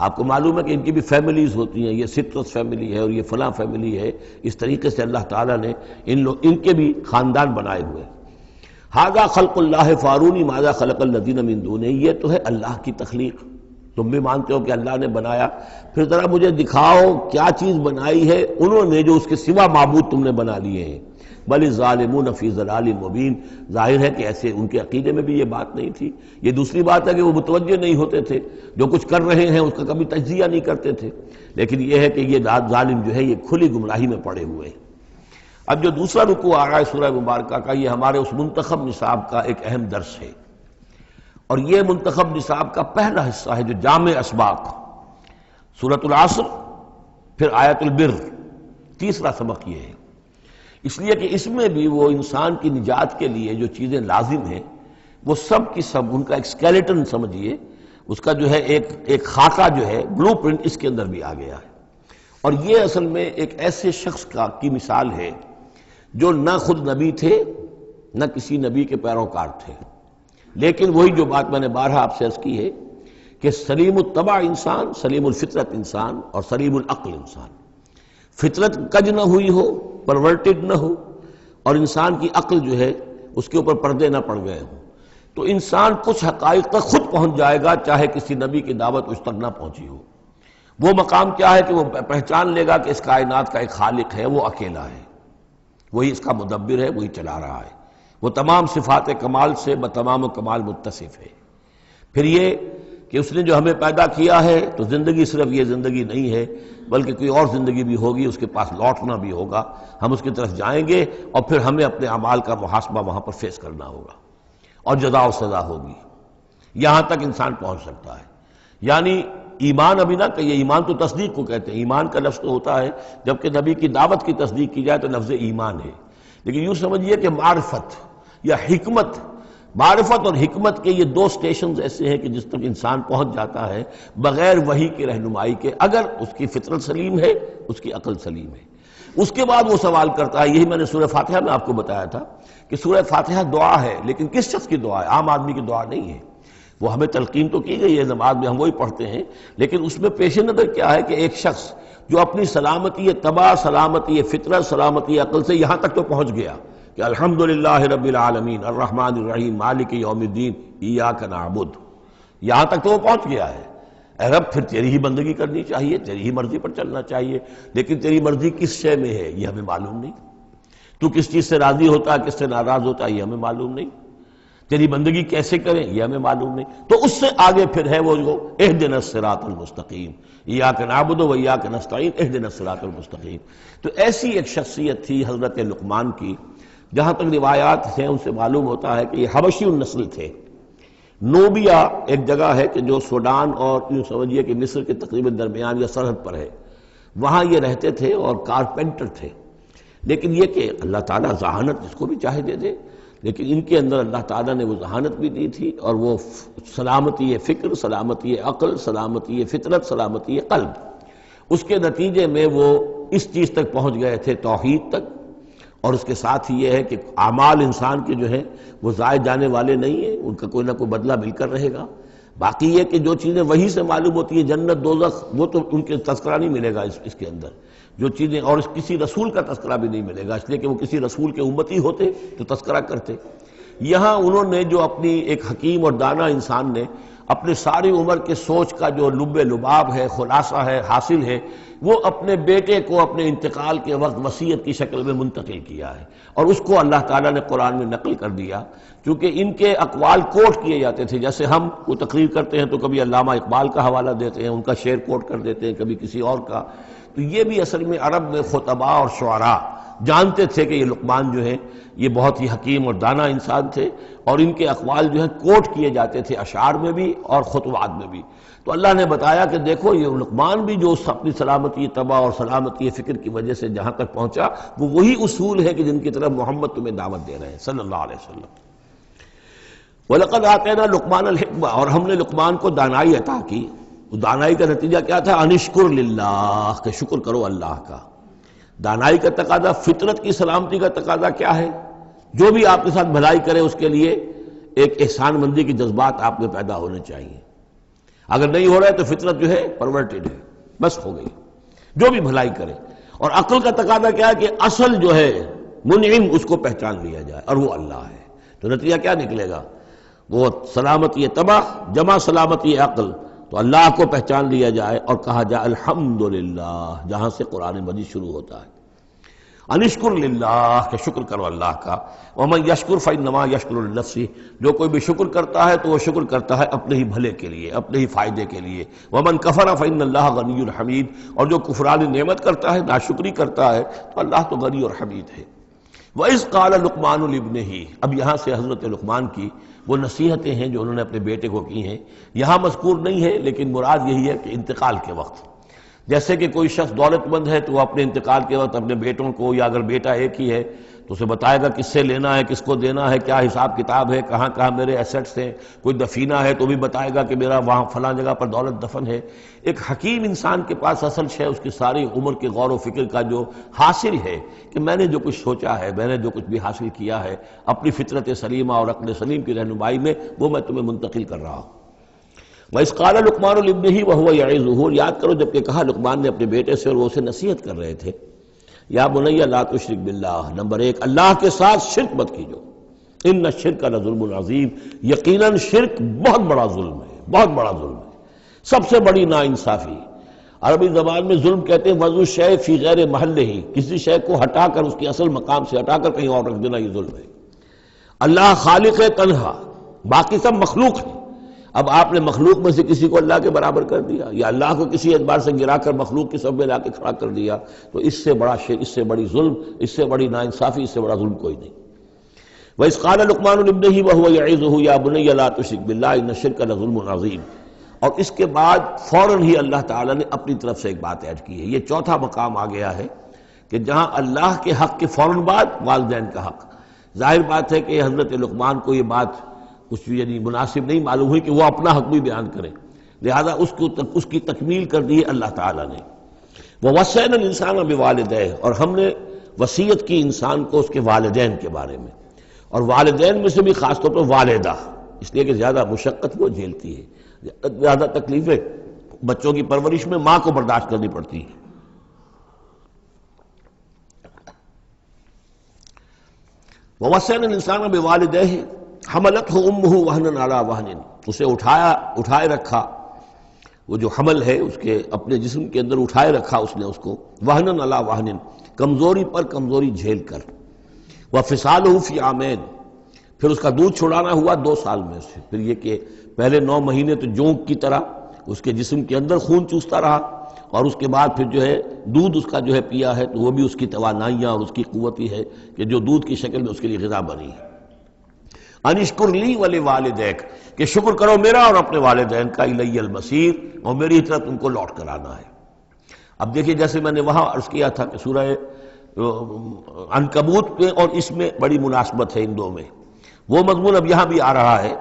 آپ کو معلوم ہے کہ ان کی بھی فیملیز ہوتی ہیں، یہ سٹرس فیملی ہے اور یہ فلاں فیملی ہے، اس طریقے سے اللہ تعالیٰ نے ان کے بھی خاندان بنائے ہوئے۔ ھذا خلق اللہ فارونی ماذا خلق الذین من دونہ، یہ تو ہے اللہ کی تخلیق، تم بھی مانتے ہو کہ اللہ نے بنایا، پھر ذرا مجھے دکھاؤ کیا چیز بنائی ہے انہوں نے جو اس کے سوا معبود تم نے بنا لیے ہیں۔ بل الظالمون فی ضلال مبین، ظاہر ہے کہ ایسے ان کے عقیدے میں بھی یہ بات نہیں تھی۔ یہ دوسری بات ہے کہ وہ متوجہ نہیں ہوتے تھے، جو کچھ کر رہے ہیں اس کا کبھی تجزیہ نہیں کرتے تھے، لیکن یہ ہے کہ یہ ظالم جو ہے یہ کھلی گمراہی میں پڑے ہوئے ہیں۔ اب جو دوسرا رکوع آ رہا ہے سورہ مبارکہ کا، یہ ہمارے اس منتخب نصاب کا ایک اہم درس ہے، اور یہ منتخب نصاب کا پہلا حصہ ہے جو جامع اسباق، سورۃ العصر، پھر آیت البر، تیسرا سبق یہ ہے۔ اس لیے کہ اس میں بھی وہ انسان کی نجات کے لیے جو چیزیں لازم ہیں وہ سب کی سب ان کا ایک اسکیلیٹن سمجھیے، اس کا جو ہے ایک خاکہ جو ہے، بلو پرنٹ اس کے اندر بھی آ گیا ہے۔ اور یہ اصل میں ایک ایسے شخص کی مثال ہے جو نہ خود نبی تھے نہ کسی نبی کے پیروکار تھے، لیکن وہی جو بات میں نے بارہا آپ سے عرض کی ہے کہ سلیم الطبع انسان، سلیم الفطرت انسان، اور سلیم العقل انسان، فطرت کج نہ ہوئی ہو، پرورٹڈ نہ ہو، اور انسان کی عقل جو ہے اس کے اوپر پردے نہ پڑ گئے ہوں، تو انسان کچھ حقائق تک خود پہنچ جائے گا چاہے کسی نبی کی دعوت اس تک نہ پہنچی ہو۔ وہ مقام کیا ہے کہ وہ پہچان لے گا کہ اس کائنات کا ایک خالق ہے، وہ اکیلا ہے، وہی اس کا مدبر ہے، وہی چلا رہا ہے، وہ تمام صفات کمال سے بتمام کمال متصف ہے۔ پھر یہ کہ اس نے جو ہمیں پیدا کیا ہے تو زندگی صرف یہ زندگی نہیں ہے بلکہ کوئی اور زندگی بھی ہوگی، اس کے پاس لوٹنا بھی ہوگا، ہم اس کی طرف جائیں گے اور پھر ہمیں اپنے اعمال کا محاسبہ وہاں پر فیس کرنا ہوگا اور جزا و سزا ہوگی۔ یہاں تک انسان پہنچ سکتا ہے، یعنی ایمان ابھی نہ کہیے، ایمان تو تصدیق کو کہتے ہیں، ایمان کا لفظ تو ہوتا ہے جبکہ نبی کی دعوت کی تصدیق کی جائے تو لفظ ایمان ہے، لیکن یوں سمجھیے کہ معرفت یا حکمت، معرفت اور حکمت کے یہ دو سٹیشنز ایسے ہیں کہ جس تک انسان پہنچ جاتا ہے بغیر وحی کی رہنمائی کے، اگر اس کی فطرت سلیم ہے، اس کی عقل سلیم ہے۔ اس کے بعد وہ سوال کرتا ہے، یہی میں نے سورہ فاتحہ میں آپ کو بتایا تھا کہ سورہ فاتحہ دعا ہے، لیکن کس شخص کی دعا ہے؟ عام آدمی کی دعا نہیں ہے، وہ ہمیں تلقین تو کی گئی ہے، نماز میں ہم وہی پڑھتے ہیں، لیکن اس میں پیش نظر کیا ہے کہ ایک شخص جو اپنی سلامتی طبع، سلامتی فطرت، سلامتی عقل سے یہاں تک تو پہنچ گیا کہ الحمدللہ رب العالمین الرحمن الرحیم مالک یوم الدین ایاک نعبد، یہاں تک تو وہ پہنچ گیا ہے۔ اے رب پھر تیری ہی بندگی کرنی چاہیے، تیری ہی مرضی پر چلنا چاہیے، لیکن تیری مرضی کس شے میں ہے یہ ہمیں معلوم نہیں، تو کس چیز سے راضی ہوتا ہے، کس سے ناراض ہوتا ہے یہ ہمیں معلوم نہیں، تیری بندگی کیسے کریں یہ ہمیں معلوم نہیں۔ تو اس سے آگے پھر ہے وہ جو اہدنا الصراط المستقیم، ایاک نعبد و ایاک نستعین اہدنا الصراط المستقیم۔ تو ایسی ایک شخصیت تھی حضرت لقمان کی، جہاں تک روایات ہیں ان سے معلوم ہوتا ہے کہ یہ حبشی النسل تھے۔ نوبیا ایک جگہ ہے کہ جو سوڈان اور یوں سمجھیے کہ مصر کے تقریباً درمیان یا سرحد پر ہے، وہاں یہ رہتے تھے اور کارپینٹر تھے، لیکن یہ کہ اللہ تعالیٰ ذہانت جس کو بھی چاہے دے دے، لیکن ان کے اندر اللہ تعالیٰ نے وہ ذہانت بھی دی تھی، اور وہ سلامتی فکر، سلامتی عقل، سلامتی فطرت، سلامتی قلب، اس کے نتیجے میں وہ اس چیز تک پہنچ گئے تھے، توحید تک، اور اس کے ساتھ ہی یہ ہے کہ اعمال انسان کے جو ہیں وہ ضائع جانے والے نہیں ہیں، ان کا کوئی نہ کوئی بدلہ مل کر رہے گا۔ باقی یہ کہ جو چیزیں وہی سے معلوم ہوتی ہیں، جنت دوزخ، وہ تو ان کے تذکرہ نہیں ملے گا اس کے اندر، جو چیزیں، اور کسی رسول کا تذکرہ بھی نہیں ملے گا، اس لیے کہ وہ کسی رسول کے امتی ہوتے تو تذکرہ کرتے۔ یہاں انہوں نے جو اپنی ایک حکیم اور دانا انسان نے اپنے ساری عمر کے سوچ کا جو لب لباب ہے، خلاصہ ہے، حاصل ہے، وہ اپنے بیٹے کو اپنے انتقال کے وقت وصیت کی شکل میں منتقل کیا ہے، اور اس کو اللہ تعالیٰ نے قرآن میں نقل کر دیا، کیونکہ ان کے اقوال کوٹ کیے جاتے تھے۔ جیسے ہم کو تقریر کرتے ہیں تو کبھی علامہ اقبال کا حوالہ دیتے ہیں، ان کا شعر کوٹ کر دیتے ہیں، کبھی کسی اور کا، تو یہ بھی اصل میں عرب میں خطباء اور شعراء جانتے تھے کہ یہ لقمان جو ہے یہ بہت ہی حکیم اور دانا انسان تھے، اور ان کے اقوال جو ہیں کوٹ کیے جاتے تھے اشعار میں بھی اور خطبات میں بھی۔ تو اللہ نے بتایا کہ دیکھو یہ لقمان بھی جو اس اپنی سلامتی طبع اور سلامتی فکر کی وجہ سے جہاں تک پہنچا، وہ وہی اصول ہے کہ جن کی طرف محمد تمہیں دعوت دے رہے ہیں صلی اللہ علیہ وسلم۔ وَلَقَدْ آتَيْنَا لُقْمَانَ الْحِكْمَةَ، اور ہم نے لقمان کو دانائی عطا کی۔ دانائی کا نتیجہ کیا تھا؟ ان اشکر للہ، کہ شکر کرو اللہ کا۔ دانائی کا تقاضا، فطرت کی سلامتی کا تقاضا کیا ہے؟ جو بھی آپ کے ساتھ بھلائی کرے اس کے لیے ایک احسان مندی کی جذبات آپ میں پیدا ہونے چاہیے۔ اگر نہیں ہو رہا ہے تو فطرت جو ہے پرورٹڈ ہے، بس ہو گئی، جو بھی بھلائی کرے۔ اور عقل کا تقاضا کیا ہے کہ اصل جو ہے منعم اس کو پہچان لیا جائے، اور وہ اللہ ہے۔ تو نتیجہ کیا نکلے گا؟ وہ سلامتی طبع جمع سلامتی عقل، تو اللہ کو پہچان لیا جائے اور کہا جائے الحمدللہ، جہاں سے قرآن مجید شروع ہوتا ہے۔ انشکر للہ، کہ شکر کرو اللہ کا۔ ومن یشکر فانما یشکر لنفسہ، جو کوئی بھی شکر کرتا ہے تو وہ شکر کرتا ہے اپنے ہی بھلے کے لیے، اپنے ہی فائدے کے لیے۔ ومن کفر فان اللہ غنی حمید، اور جو کفران نعمت کرتا ہے، ناشکری کرتا ہے، تو اللہ تو غنی اور حمید ہے۔ وَإِذْ قَالَ لُقْمَانُ لِابْنِهِ، اب یہاں سے حضرت لقمان کی وہ نصیحتیں ہیں جو انہوں نے اپنے بیٹے کو کی ہیں، یہاں مذکور نہیں ہے، لیکن مراد یہی ہے کہ انتقال کے وقت، جیسے کہ کوئی شخص دولت مند ہے تو وہ اپنے انتقال کے وقت اپنے بیٹوں کو، یا اگر بیٹا ایک ہی ہے تو اسے بتائے گا کس سے لینا ہے، کس کو دینا ہے، کیا حساب کتاب ہے، کہاں کہاں میرے ایسٹس ہیں۔ کوئی دفینہ ہے تو بھی بتائے گا کہ میرا وہاں فلاں جگہ پر دولت دفن ہے۔ ایک حکیم انسان کے پاس اصل شے اس کی ساری عمر کے غور و فکر کا جو حاصل ہے کہ میں نے جو کچھ سوچا ہے، میں نے جو کچھ بھی حاصل کیا ہے اپنی فطرت سلیمہ اور عقل سلیم کی رہنمائی میں، وہ میں تمہیں منتقل کر رہا ہوں۔ وَإِذْ قَالَ لُقْمَانُ لِابْنِهِ وَهُوَ يَعِظُهُ، یاد کرو جب کہ کہا لقمان نے اپنے بیٹے سے اور وہ اسے نصیحت کر رہے تھے، یا بنی لا تشرک باللہ، نمبر ایک اللہ کے ساتھ شرک مت کیجو، ان الشرک لظلم عظیم، یقیناً شرک بہت بڑا ظلم ہے، بہت بڑا ظلم ہے، سب سے بڑی ناانصافی۔ عربی زبان میں ظلم کہتے ہیں وضع الشیء فی غیر محلہ، کسی شے کو ہٹا کر اس کے اصل مقام سے ہٹا کر کہیں اور رکھ دینا، یہ ظلم ہے۔ اللہ خالق ہے تنہا، باقی سب مخلوق ہے، اب آپ نے مخلوق میں سے کسی کو اللہ کے برابر کر دیا، یا اللہ کو کسی اعتبار سے گرا کر مخلوق کی صف میں لا کے کھڑا کر دیا، تو اس سے بڑا شرک، اس سے بڑی ظلم، اس سے بڑی ناانصافی، اس سے بڑا ظلم کوئی نہیں۔ وَإِذْ قَالَ لُقْمَانُ لِابْنِهِ وَهُوَ يَعِظُهُ يَا بُنَيَّ لَا تُشْرِكْ بِاللَّهِ إِنَّ الشِّرْكَ لَظُلْمٌ عَظِيمٌ، اور اس کے بعد فوراً ہی اللہ تعالیٰ نے اپنی طرف سے ایک بات ایڈ کی ہے۔ یہ چوتھا مقام آ گیا ہے کہ جہاں اللہ کے حق کے فوراً بعد والدین کا حق۔ ظاہر بات ہے کہ حضرت لقمان کو یہ بات کچھ یعنی مناسب نہیں معلوم ہوئی کہ وہ اپنا حق بھی بیان کرے، لہذا اس کی تکمیل کر دی ہے اللہ تعالیٰ نے۔ وَوَصَّيْنَا الْإِنسَانَ بِوَالِدَيْهِ، اور ہم نے وصیت کی انسان کو اس کے والدین کے بارے میں، اور والدین میں سے بھی خاص طور پر والدہ، اس لیے کہ زیادہ مشقت وہ جھیلتی ہے، زیادہ تکلیفیں بچوں کی پرورش میں ماں کو برداشت کرنی پڑتی ہے۔ وَوَصَّيْنَا الْإِنسَانَ بِوَالِدَيْهِ حملتہ امہ وہنا علی وہن، اسے اٹھائے رکھا، وہ جو حمل ہے اس کے اپنے جسم کے اندر اٹھائے رکھا اس نے اس کو، وہنا علی وہن، کمزوری پر کمزوری جھیل کر، وفصالہ فی عامین، پھر اس کا دودھ چھڑانا ہوا 2 سال میں سے، پھر یہ کہ پہلے 9 مہینے تو جونک کی طرح اس کے جسم کے اندر خون چوستا رہا، اور اس کے بعد پھر جو ہے دودھ اس کا جو ہے پیا ہے، تو وہ بھی اس کی توانائیاں اور اس کی قوت ہی ہے کہ جو دودھ کی شکل میں اس کے لیے غذا بنی ہے۔ انشکر لی ولوالدیک، کہ شکر کرو میرا اور اپنے والدین کا، الی المصیر، اور میری طرف تم کو لوٹ کر آنا ہے۔ اب دیکھیے جیسے میں نے وہاں عرض کیا تھا کہ سورہ عنکبوت میں اور اس میں بڑی مناسبت ہے ان دو میں، وہ مضمون اب یہاں بھی آ رہا ہے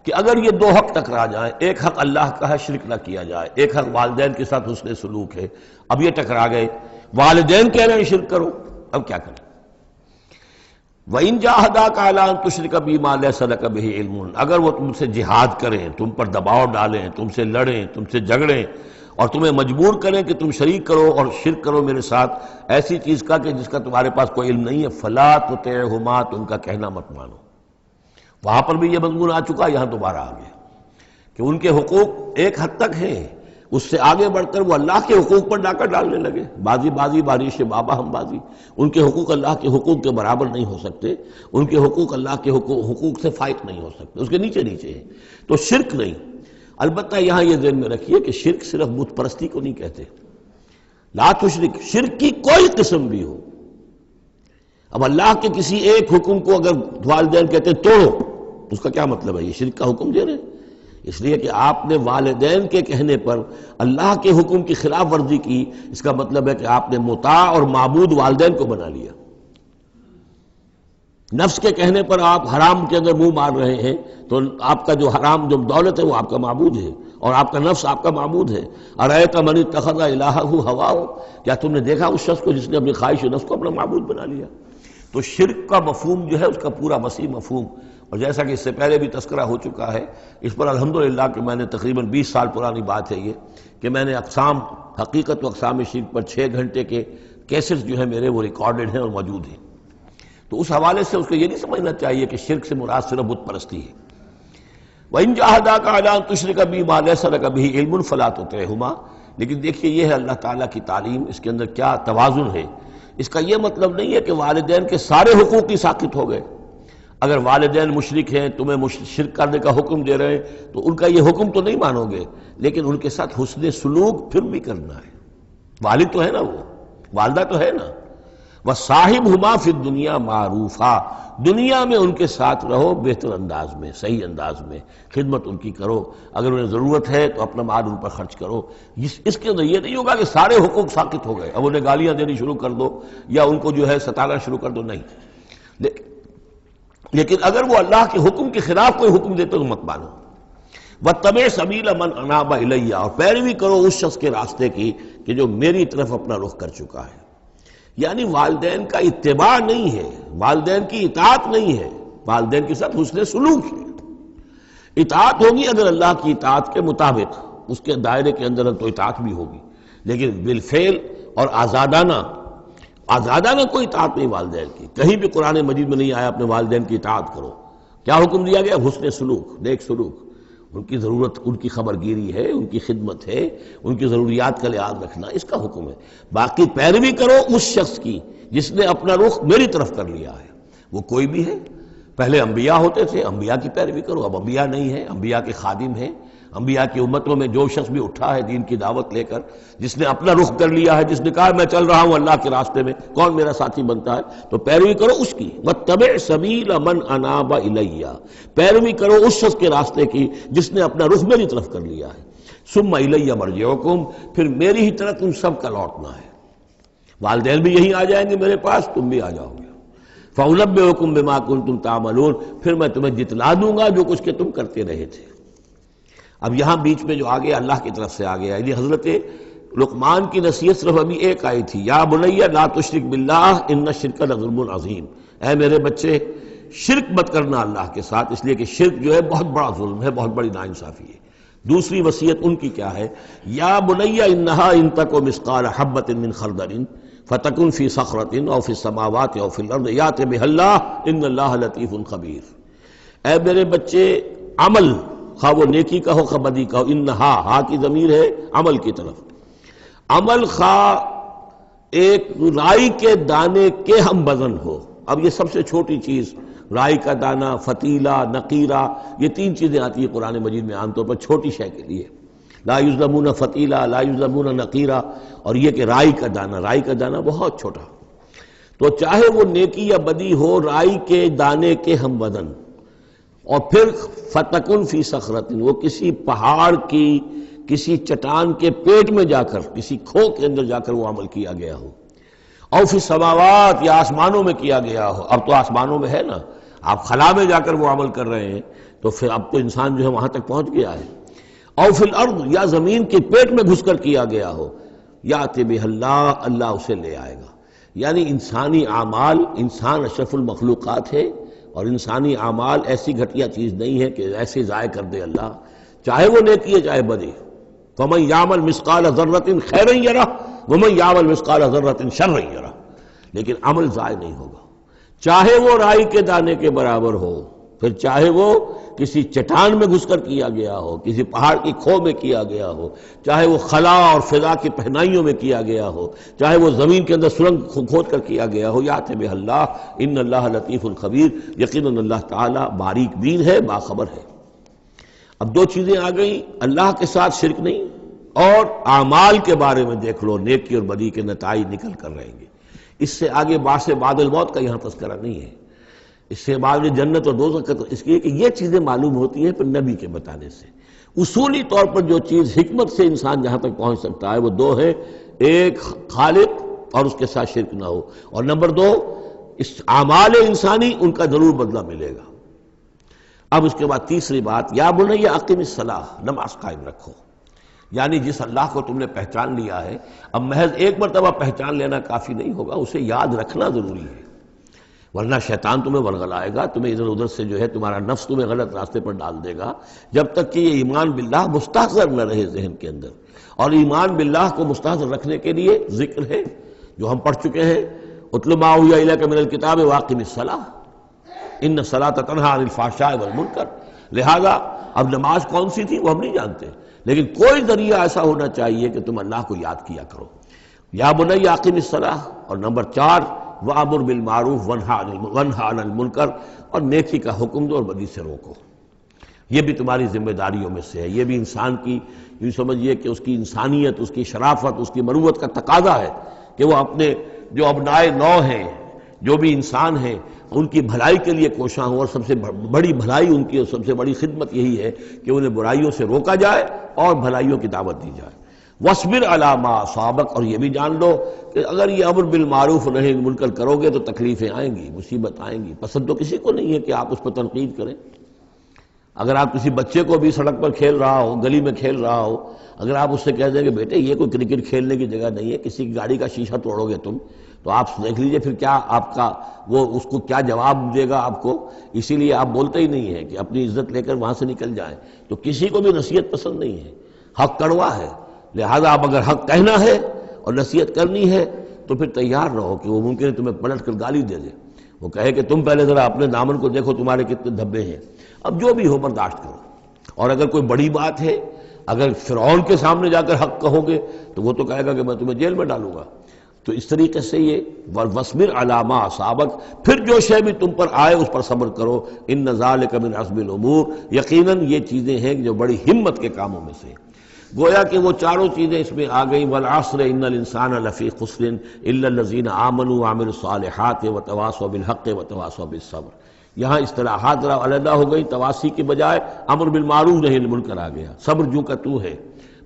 کہ اگر یہ 2 حق ٹکرا جائیں، ایک حق اللہ کا ہے شرک نہ کیا جائے، ایک حق والدین کے ساتھ حسن سلوک ہے، اب یہ ٹکرا گئے، والدین کہہ رہے ہیں شرک کرو، اب کیا کریں؟ وَإِن جَاهَدَاكَ عَلَىٰ أَن تُشْرِكَ بِي مَا لَيْسَ لَكَ بِهِ عِلْمٌ، اگر وہ تم سے جہاد کریں، تم پر دباؤ ڈالیں، تم سے لڑیں، تم سے جھگڑیں، اور تمہیں مجبور کریں کہ تم شریک کرو اور شرک کرو میرے ساتھ ایسی چیز کا کہ جس کا تمہارے پاس کوئی علم نہیں ہے، فَلَا تُطِعْهُمَا، تو ان کا کہنا مت مانو۔ وہاں پر بھی یہ مضمون آ چکا، یہاں دوبارہ آ گیا کہ ان کے حقوق ایک حد تک ہیں، اس سے آگے بڑھ کر وہ اللہ کے حقوق پر ڈاکہ ڈالنے لگے، بازی بازی بارش بابا ہم بازی۔ ان کے حقوق اللہ کے حقوق کے برابر نہیں ہو سکتے، ان کے حقوق اللہ کے حقوق سے فائق نہیں ہو سکتے، اس کے نیچے نیچے ہیں۔ تو شرک نہیں۔ البتہ یہاں یہ ذہن میں رکھیے کہ شرک صرف بت پرستی کو نہیں کہتے، لا تشرک، شرک کی کوئی قسم بھی ہو۔ اب اللہ کے کسی ایک حکم کو اگر والدین کہتے ہیں توڑو، اس کا کیا مطلب ہے؟ یہ شرک کا حکم دے رہے ہیں؟ اس لیے کہ آپ نے والدین کے کہنے پر اللہ کے حکم کی خلاف ورزی کی، اس کا مطلب ہے کہ آپ نے مطاع اور معبود والدین کو بنا لیا۔ نفس کے کہنے پر آپ حرام کے اندر منہ مار رہے ہیں تو آپ کا جو حرام جو دولت ہے وہ آپ کا معبود ہے، اور آپ کا نفس آپ کا معبود ہے۔ ارأیت من اتخذ الہہ ہواہ، کیا تم نے دیکھا اس شخص کو جس نے اپنی خواہش نفس کو اپنا معبود بنا لیا؟ تو شرک کا مفہوم جو ہے اس کا پورا وسیع مفہوم، اور جیسا کہ اس سے پہلے بھی تذکرہ ہو چکا ہے، اس پر الحمدللہ کہ میں نے تقریباً 20 سال پرانی بات ہے یہ، کہ میں نے اقسام حقیقت و اقسام شرک پر 6 گھنٹے کے کیسٹس جو ہیں میرے وہ ریکارڈڈ ہیں اور موجود ہیں۔ تو اس حوالے سے اس کو یہ نہیں سمجھنا چاہیے کہ شرک سے مراد صرف بت پرستی ہے۔ وَإِن جَاهَدَاكَ عَلَىٰ أَن تُشْرِكَ بِي مَا لَيْسَ لَكَ بِهِ عِلْمٌ فَلَا تُطِعْهُمَا، لیکن دیکھیے یہ ہے اللہ تعالیٰ کی تعلیم، اس کے اندر کیا توازن ہے۔ اس کا یہ مطلب نہیں ہے کہ والدین کے سارے حقوق ہی ساقط ہو گئے۔ اگر والدین مشرک ہیں، تمہیں شرک کرنے کا حکم دے رہے ہیں تو ان کا یہ حکم تو نہیں مانو گے، لیکن ان کے ساتھ حسن سلوک پھر بھی کرنا ہے۔ والد تو ہے نا، وہ والدہ تو ہے نا۔ وَصَاحِبْهُمَا فِي الدُّنْيَا مَعْرُوفًا، دنیا میں ان کے ساتھ رہو بہتر انداز میں، صحیح انداز میں خدمت ان کی کرو، اگر انہیں ضرورت ہے تو اپنا مال ان پر خرچ کرو۔ اس کے اندر یہ نہیں ہوگا کہ سارے حقوق ساقط ہو گئے، اب انہیں گالیاں دینی شروع کر دو یا ان کو جو ہے ستانا شروع کر دو، نہیں۔ لیکن اگر وہ اللہ کے حکم کے خلاف کوئی حکم دیتے تو مت مانو۔ وَاتَّبِعْ سَبِيلَ مَنْ أَنَابَ إِلَيَّ، اور پیروی کرو اس شخص کے راستے کی کہ جو میری طرف اپنا رخ کر چکا ہے۔ یعنی والدین کا اتباع نہیں ہے، والدین کی اطاعت نہیں ہے، والدین کے ساتھ حسن سلوک ہے۔ اطاعت ہوگی اگر اللہ کی اطاعت کے مطابق، اس کے دائرے کے اندر تو اطاعت بھی ہوگی، لیکن بالفعل اور آزادانہ کوئی اطاعت نہیں والدین کی۔ کہیں بھی قرآن مجید میں نہیں آیا اپنے والدین کی اطاعت کرو۔ کیا حکم دیا گیا؟ حسن سلوک، نیک سلوک، ان کی ضرورت، ان کی خبر گیری ہے، ان کی خدمت ہے، ان کی ضروریات کا لحاظ رکھنا، اس کا حکم ہے۔ باقی پیروی کرو اس شخص کی جس نے اپنا رخ میری طرف کر لیا ہے، وہ کوئی بھی ہے۔ پہلے انبیاء ہوتے تھے، انبیاء کی پیروی کرو، اب انبیاء نہیں ہیں، انبیاء کے خادم ہیں۔ انبیاء کی امتوں میں جو شخص بھی اٹھا ہے دین کی دعوت لے کر، جس نے اپنا رخ کر لیا ہے، جس نے کہا میں چل رہا ہوں اللہ کے راستے میں، کون میرا ساتھی بنتا ہے؟ تو پیروی کرو اس کی۔ وَاتَّبِعْ سَبِيلَ مَنْ أَنَابَ إِلَيَّ، پیروی کرو اس شخص کے راستے کی جس نے اپنا رخ میری طرف کر لیا ہے۔ ثُمَّ إِلَيَّ مَرْجِعُكُمْ، پھر میری ہی طرف تم سب کا لوٹنا ہے۔ والدین بھی یہیں آ جائیں گے میرے پاس، تم بھی آ جاؤ گے۔ فَأُنَبِّئُكُم بِمَا كُنتُمْ تَعْمَلُونَ، پھر میں تمہیں جتلا دوں گا جو کچھ کہ تم کرتے رہے تھے۔ اب یہاں بیچ میں جو آ گیا اللہ کی طرف سے آ گیا، یعنی حضرت لقمان کی نصیحت صرف ابھی ایک آئی تھی، یا بنی لا تشرک باللہ ان الشرک لظلم عظیم، اے میرے بچے شرک مت کرنا اللہ کے ساتھ، اس لیے کہ شرک جو ہے بہت بڑا ظلم ہے، بہت بڑی ناانصافی ہے۔ دوسری وصیت ان کی کیا ہے؟ یا بنی انہا ان تک مثقال حبۃ من خردل فتکن فی صخرۃ او فی السماوات او فی الارض یات بہ اللہ ان اللہ لطیف خبیر، اے میرے بچے عمل، خواہ وہ نیکی کا ہو خواہ بدی کا ہو، انہا، ہا کی ضمیر ہے عمل کی طرف، عمل خواہ ایک رائی کے دانے کے ہم وزن ہو۔ اب یہ سب سے چھوٹی چیز، رائی کا دانہ، فتیلہ، نقیرہ، یہ 3 چیزیں آتی ہیں قرآن مجید میں عام طور پر چھوٹی شے کے لیے، لا یظلمون فتیلہ، لا یظلمون نقیرہ، اور یہ کہ رائی کا دانہ، رائی کا دانہ بہت چھوٹا، تو چاہے وہ نیکی یا بدی ہو رائی کے دانے کے ہم وزن، اور پھر فتکن فی صخرۃ، وہ کسی پہاڑ کی، کسی چٹان کے پیٹ میں جا کر، کسی کھو کے اندر جا کر وہ عمل کیا گیا ہو، اور فی السماوات، یا آسمانوں میں کیا گیا ہو، اب تو آسمانوں میں ہے نا، آپ خلا میں جا کر وہ عمل کر رہے ہیں، تو پھر اب تو انسان جو ہے وہاں تک پہنچ گیا ہے، اور فی الارض، یا زمین کے پیٹ میں گھس کر کیا گیا ہو، یات بہ اللہ، اللہ اسے لے آئے گا۔ یعنی انسانی اعمال، انسان اشرف المخلوقات ہے، اور انسانی اعمال ایسی گھٹیا چیز نہیں ہے کہ ایسے ضائع کر دے اللہ، چاہے وہ نیکی ہے چاہے بدی۔ فَمَن يَعْمَلْ مِثْقَالَ ذَرَّةٍ خَيْرًا يَرَهُ وَمَن يَعْمَلْ مِثْقَالَ ذَرَّةٍ شَرًّا يَرَهُ، لیکن عمل ضائع نہیں ہوگا، چاہے وہ رائی کے دانے کے برابر ہو، پھر چاہے وہ کسی چٹان میں گھس کر کیا گیا ہو، کسی پہاڑ کی کھو میں کیا گیا ہو، چاہے وہ خلا اور فضا کی پہنائیوں میں کیا گیا ہو، چاہے وہ زمین کے اندر سرنگ کھود کر کیا گیا ہو، یات بہ اللہ ان اللہ لطیف الخبیر، یقیناً اللہ تعالیٰ باریک بین ہے، باخبر ہے۔ اب دو چیزیں آ گئیں، اللہ کے ساتھ شرک نہیں، اور اعمال کے بارے میں دیکھ لو نیکی اور بدی کے نتائج نکل کر رہیں گے۔ اس سے آگے بعث بعد الموت کا یہاں تذکرہ نہیں ہے، اس سے بعد جنت اور دوزخ کا، اس لیے کہ یہ چیزیں معلوم ہوتی ہیں پھر نبی کے بتانے سے۔ اصولی طور پر جو چیز حکمت سے انسان جہاں تک پہنچ سکتا ہے وہ دو ہے، ایک خالق اور اس کے ساتھ شرک نہ ہو، اور نمبر دو اس اعمال انسانی ان کا ضرور بدلہ ملے گا۔ اب اس کے بعد تیسری بات، یا بنی اقم الصلاۃ، نماز قائم رکھو، یعنی جس اللہ کو تم نے پہچان لیا ہے، اب محض ایک مرتبہ پہچان لینا کافی نہیں ہوگا، اسے یاد رکھنا ضروری ہے، ورنہ شیطان تمہیں ورغلائے گا، تمہیں ادھر ادھر سے جو ہے تمہارا نفس تمہیں غلط راستے پر ڈال دے گا، جب تک کہ یہ ایمان باللہ مستحضر نہ رہے ذہن کے اندر۔ اور ایمان باللہ کو مستحضر رکھنے کے لیے ذکر ہے جو ہم پڑھ چکے ہیں، اتل ما اوحی الیک من الکتاب واقم الصلاۃ ان الصلاۃ تنہی عن الفحشاء والمنکر۔ لہذا اب نماز کون سی تھی وہ ہم نہیں جانتے، لیکن کوئی ذریعہ ایسا ہونا چاہیے کہ تم اللہ کو یاد کیا کرو۔ یا بنی اقم الصلاۃ، اور نمبر 4 وَأَمُرْ بِالْمَعْرُوفِ وَانْهَ عَنِ الْمُنْکَرِ، اور نیکی کا حکم دو اور بدی سے روکو۔ یہ بھی تمہاری ذمہ داریوں میں سے ہے، یہ بھی انسان کی، یوں سمجھیے کہ اس کی انسانیت، اس کی شرافت، اس کی مروت کا تقاضا ہے کہ وہ اپنے جو ابنائے نو ہیں، جو بھی انسان ہیں، ان کی بھلائی کے لیے کوشاں ہوں، اور سب سے بڑی بھلائی ان کی اور سب سے بڑی خدمت یہی ہے کہ انہیں برائیوں سے روکا جائے اور بھلائیوں کی دعوت دی جائے۔ وَاصْبِرْ عَلَىٰ مَا أَصَابَكَ، اور یہ بھی جان لو کہ اگر یہ امر بالمعروف نہی عن المنکر کرو گے تو تکلیفیں آئیں گی، مصیبت آئیں گی۔ پسند تو کسی کو نہیں ہے کہ آپ اس پر تنقید کریں۔ اگر آپ کسی بچے کو بھی سڑک پر کھیل رہا ہو، گلی میں کھیل رہا ہو، اگر آپ اس سے کہہ دیں کہ بیٹے یہ کوئی کرکٹ کھیلنے کی جگہ نہیں ہے، کسی کی گاڑی کا شیشہ توڑو گے تم، تو آپ دیکھ لیجئے پھر کیا آپ کا وہ اس کو کیا جواب دے گا آپ کو۔ اسی لیے آپ بولتے ہی نہیں ہیں کہ اپنی عزت لے کر وہاں سے نکل جائیں۔ تو کسی کو بھی نصیحت پسند نہیں ہے، حق کڑوا ہے، لہذا اب اگر حق کہنا ہے اور نصیحت کرنی ہے تو پھر تیار رہو کہ وہ ممکن ہے تمہیں پلٹ کر گالی دے دے، وہ کہے کہ تم پہلے ذرا اپنے دامن کو دیکھو تمہارے کتنے دھبے ہیں۔ اب جو بھی ہو برداشت کرو، اور اگر کوئی بڑی بات ہے، اگر فرعون کے سامنے جا کر حق کہو گے تو وہ تو کہے گا کہ میں تمہیں جیل میں ڈالوں گا۔ تو اس طریقے سے یہ وَاصْبِرْ عَلَىٰ مَا أَصَابَكَ، پھر جو شے بھی تم پر آئے اس پر صبر کرو، إِنَّ ذَلِكَ مِنْ عَزْمِ الْأُمُورِ، یقیناً یہ چیزیں ہیں جو بڑی ہمت کے کاموں میں سے۔ گویا کہ وہ چاروں چیزیں اس میں آ گئیں، وَالْعَصْرِ إِنَّ الْإِنسَانَ لَفِي خُسْرٍ إِلَّا الَّذِينَ آمَنُوا وَعَمِلُوا الصَّالِحَاتِ وَتَوَاصَوْا بِالْحَقِّ وَتَوَاصَوْا بِالصَّبْرِ۔ یہاں اصطلاحات ذرا علیحدہ ہو گئی، تواصی کی بجائے امر بالمعروف نہی عن المنکر آ گیا، صبر جو کا تو ہے،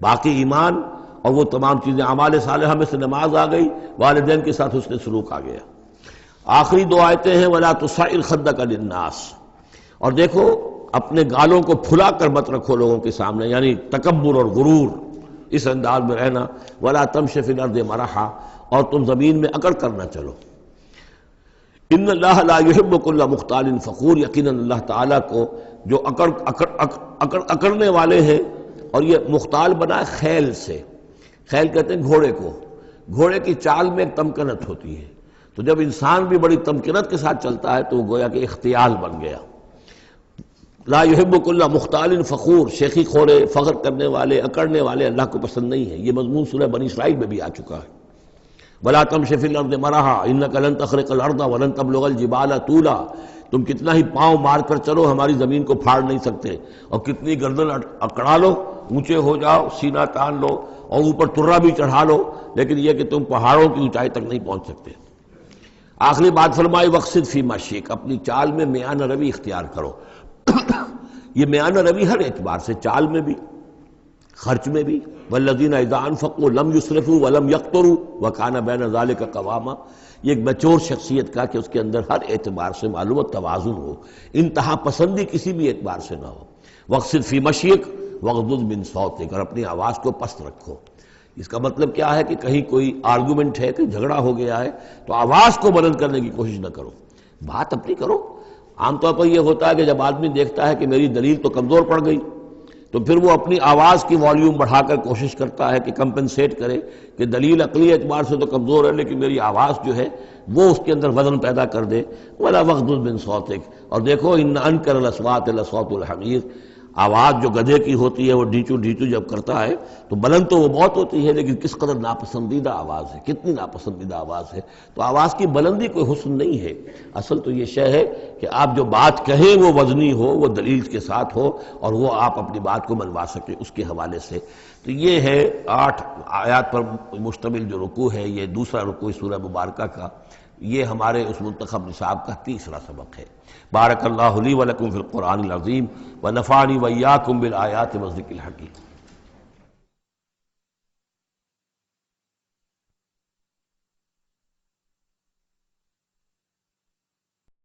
باقی ایمان اور وہ تمام چیزیں، اعمال صالحہ میں سے نماز آ گئی، والدین کے ساتھ حسن سلوک آ گیا۔ آخری دو آیتیں ہیں وَلَا تُصَعِّرْ خَدَّكَ لِلنَّاسِ، اور دیکھو اپنے گالوں کو پھلا کر مت رکھو لوگوں کے سامنے، یعنی تکبر اور غرور، اس انداز میں رہنا۔ وَلَا تَمْشِ فِي الْأَرْضِ مَرَحًا، اور تم زمین میں اکڑ کر نہ چلو۔ ان اللہ لا يحب كل مختال فخور، یقیناً اللہ تعالیٰ کو جو اکڑنے والے ہیں، اور یہ مختال بنا ہے خیل سے، خیل کہتے ہیں گھوڑے کو، گھوڑے کی چال میں ایک تمکنت ہوتی ہے، تو جب انسان بھی بڑی تمکنت کے ساتھ چلتا ہے تو وہ گویا کہ اختیال بن گیا۔ لا يحب كل مختال فخور، شیخی خورے، فخر کرنے والے، اکڑنے والے اللہ کو پسند نہیں ہے۔ یہ مضمون سورہ بنی اسرائیل میں بھی آ چکا ہے۔ وَلَا تَمْشِ فِي الْأَرْضِ مَرَحًا إِنَّكَ لَن تَخْرِقَ الْأَرْضَ وَلَن تَبْلُغَ الْجِبَالَ طُولًا، تم کتنا ہی پاؤں مار کر چلو ہماری زمین کو پھاڑ نہیں سکتے، اور کتنی گردن اکڑا لو، اونچے ہو جاؤ، سینہ تان لو اور اوپر ترا بھی چڑھا لو، لیکن یہ کہ تم پہاڑوں کی اونچائی تک نہیں پہنچ سکتے۔ آخری بات فرمائی وَاقْصِدْ فِي مَشْيِكَ، اپنی چال میں میانہ روی اختیار کرو۔ یہ میانہ روی ہر اعتبار سے، چال میں بھی، خرچ میں بھی، والذین اذا انفقوا لم یسرفوا ولم یقتروا وکان بین ذلک قواما، یہ ایک میچور شخصیت کا کہ اس کے اندر ہر اعتبار سے معلوم توازن ہو، انتہا پسندی کسی بھی اعتبار سے نہ ہو۔ واقصد فی مشیک واغضض من صوتک، اور اپنی آواز کو پست رکھو۔ اس کا مطلب کیا ہے کہ کہیں کوئی آرگومنٹ ہے کہ جھگڑا ہو گیا ہے تو آواز کو بلند کرنے کی کوشش نہ کرو، بات اپنی کرو۔ عام طور پر یہ ہوتا ہے کہ جب آدمی دیکھتا ہے کہ میری دلیل تو کمزور پڑ گئی، تو پھر وہ اپنی آواز کی والیوم بڑھا کر کوشش کرتا ہے کہ کمپنسیٹ کرے کہ دلیل عقلی اعتبار سے تو کمزور ہے لیکن میری آواز جو ہے وہ اس کے اندر وزن پیدا کر دے. ولا وغضض من صوتک، اور دیکھو ان انکر الاصوات لصوت الحمیر، آواز جو گدھے کی ہوتی ہے وہ ڈیچو ڈیچو جب کرتا ہے تو بلند تو وہ بہت ہوتی ہے لیکن کس قدر ناپسندیدہ آواز ہے، کتنی ناپسندیدہ آواز ہے. تو آواز کی بلندی کوئی حسن نہیں ہے، اصل تو یہ شے ہے کہ آپ جو بات کہیں وہ وزنی ہو، وہ دلیل کے ساتھ ہو، اور وہ آپ اپنی بات کو منوا سکیں اس کے حوالے سے. تو یہ ہے 8 آیات پر مشتمل جو رکوع ہے، یہ دوسرا رکوع سورہ مبارکہ کا، یہ ہمارے اس منتخب نصاب کا تیسرا سبق ہے. بارک اللہ لی و لکم فی القرآن العظیم ونفعنی وإیاکم بالآیات والذکر الحکیم.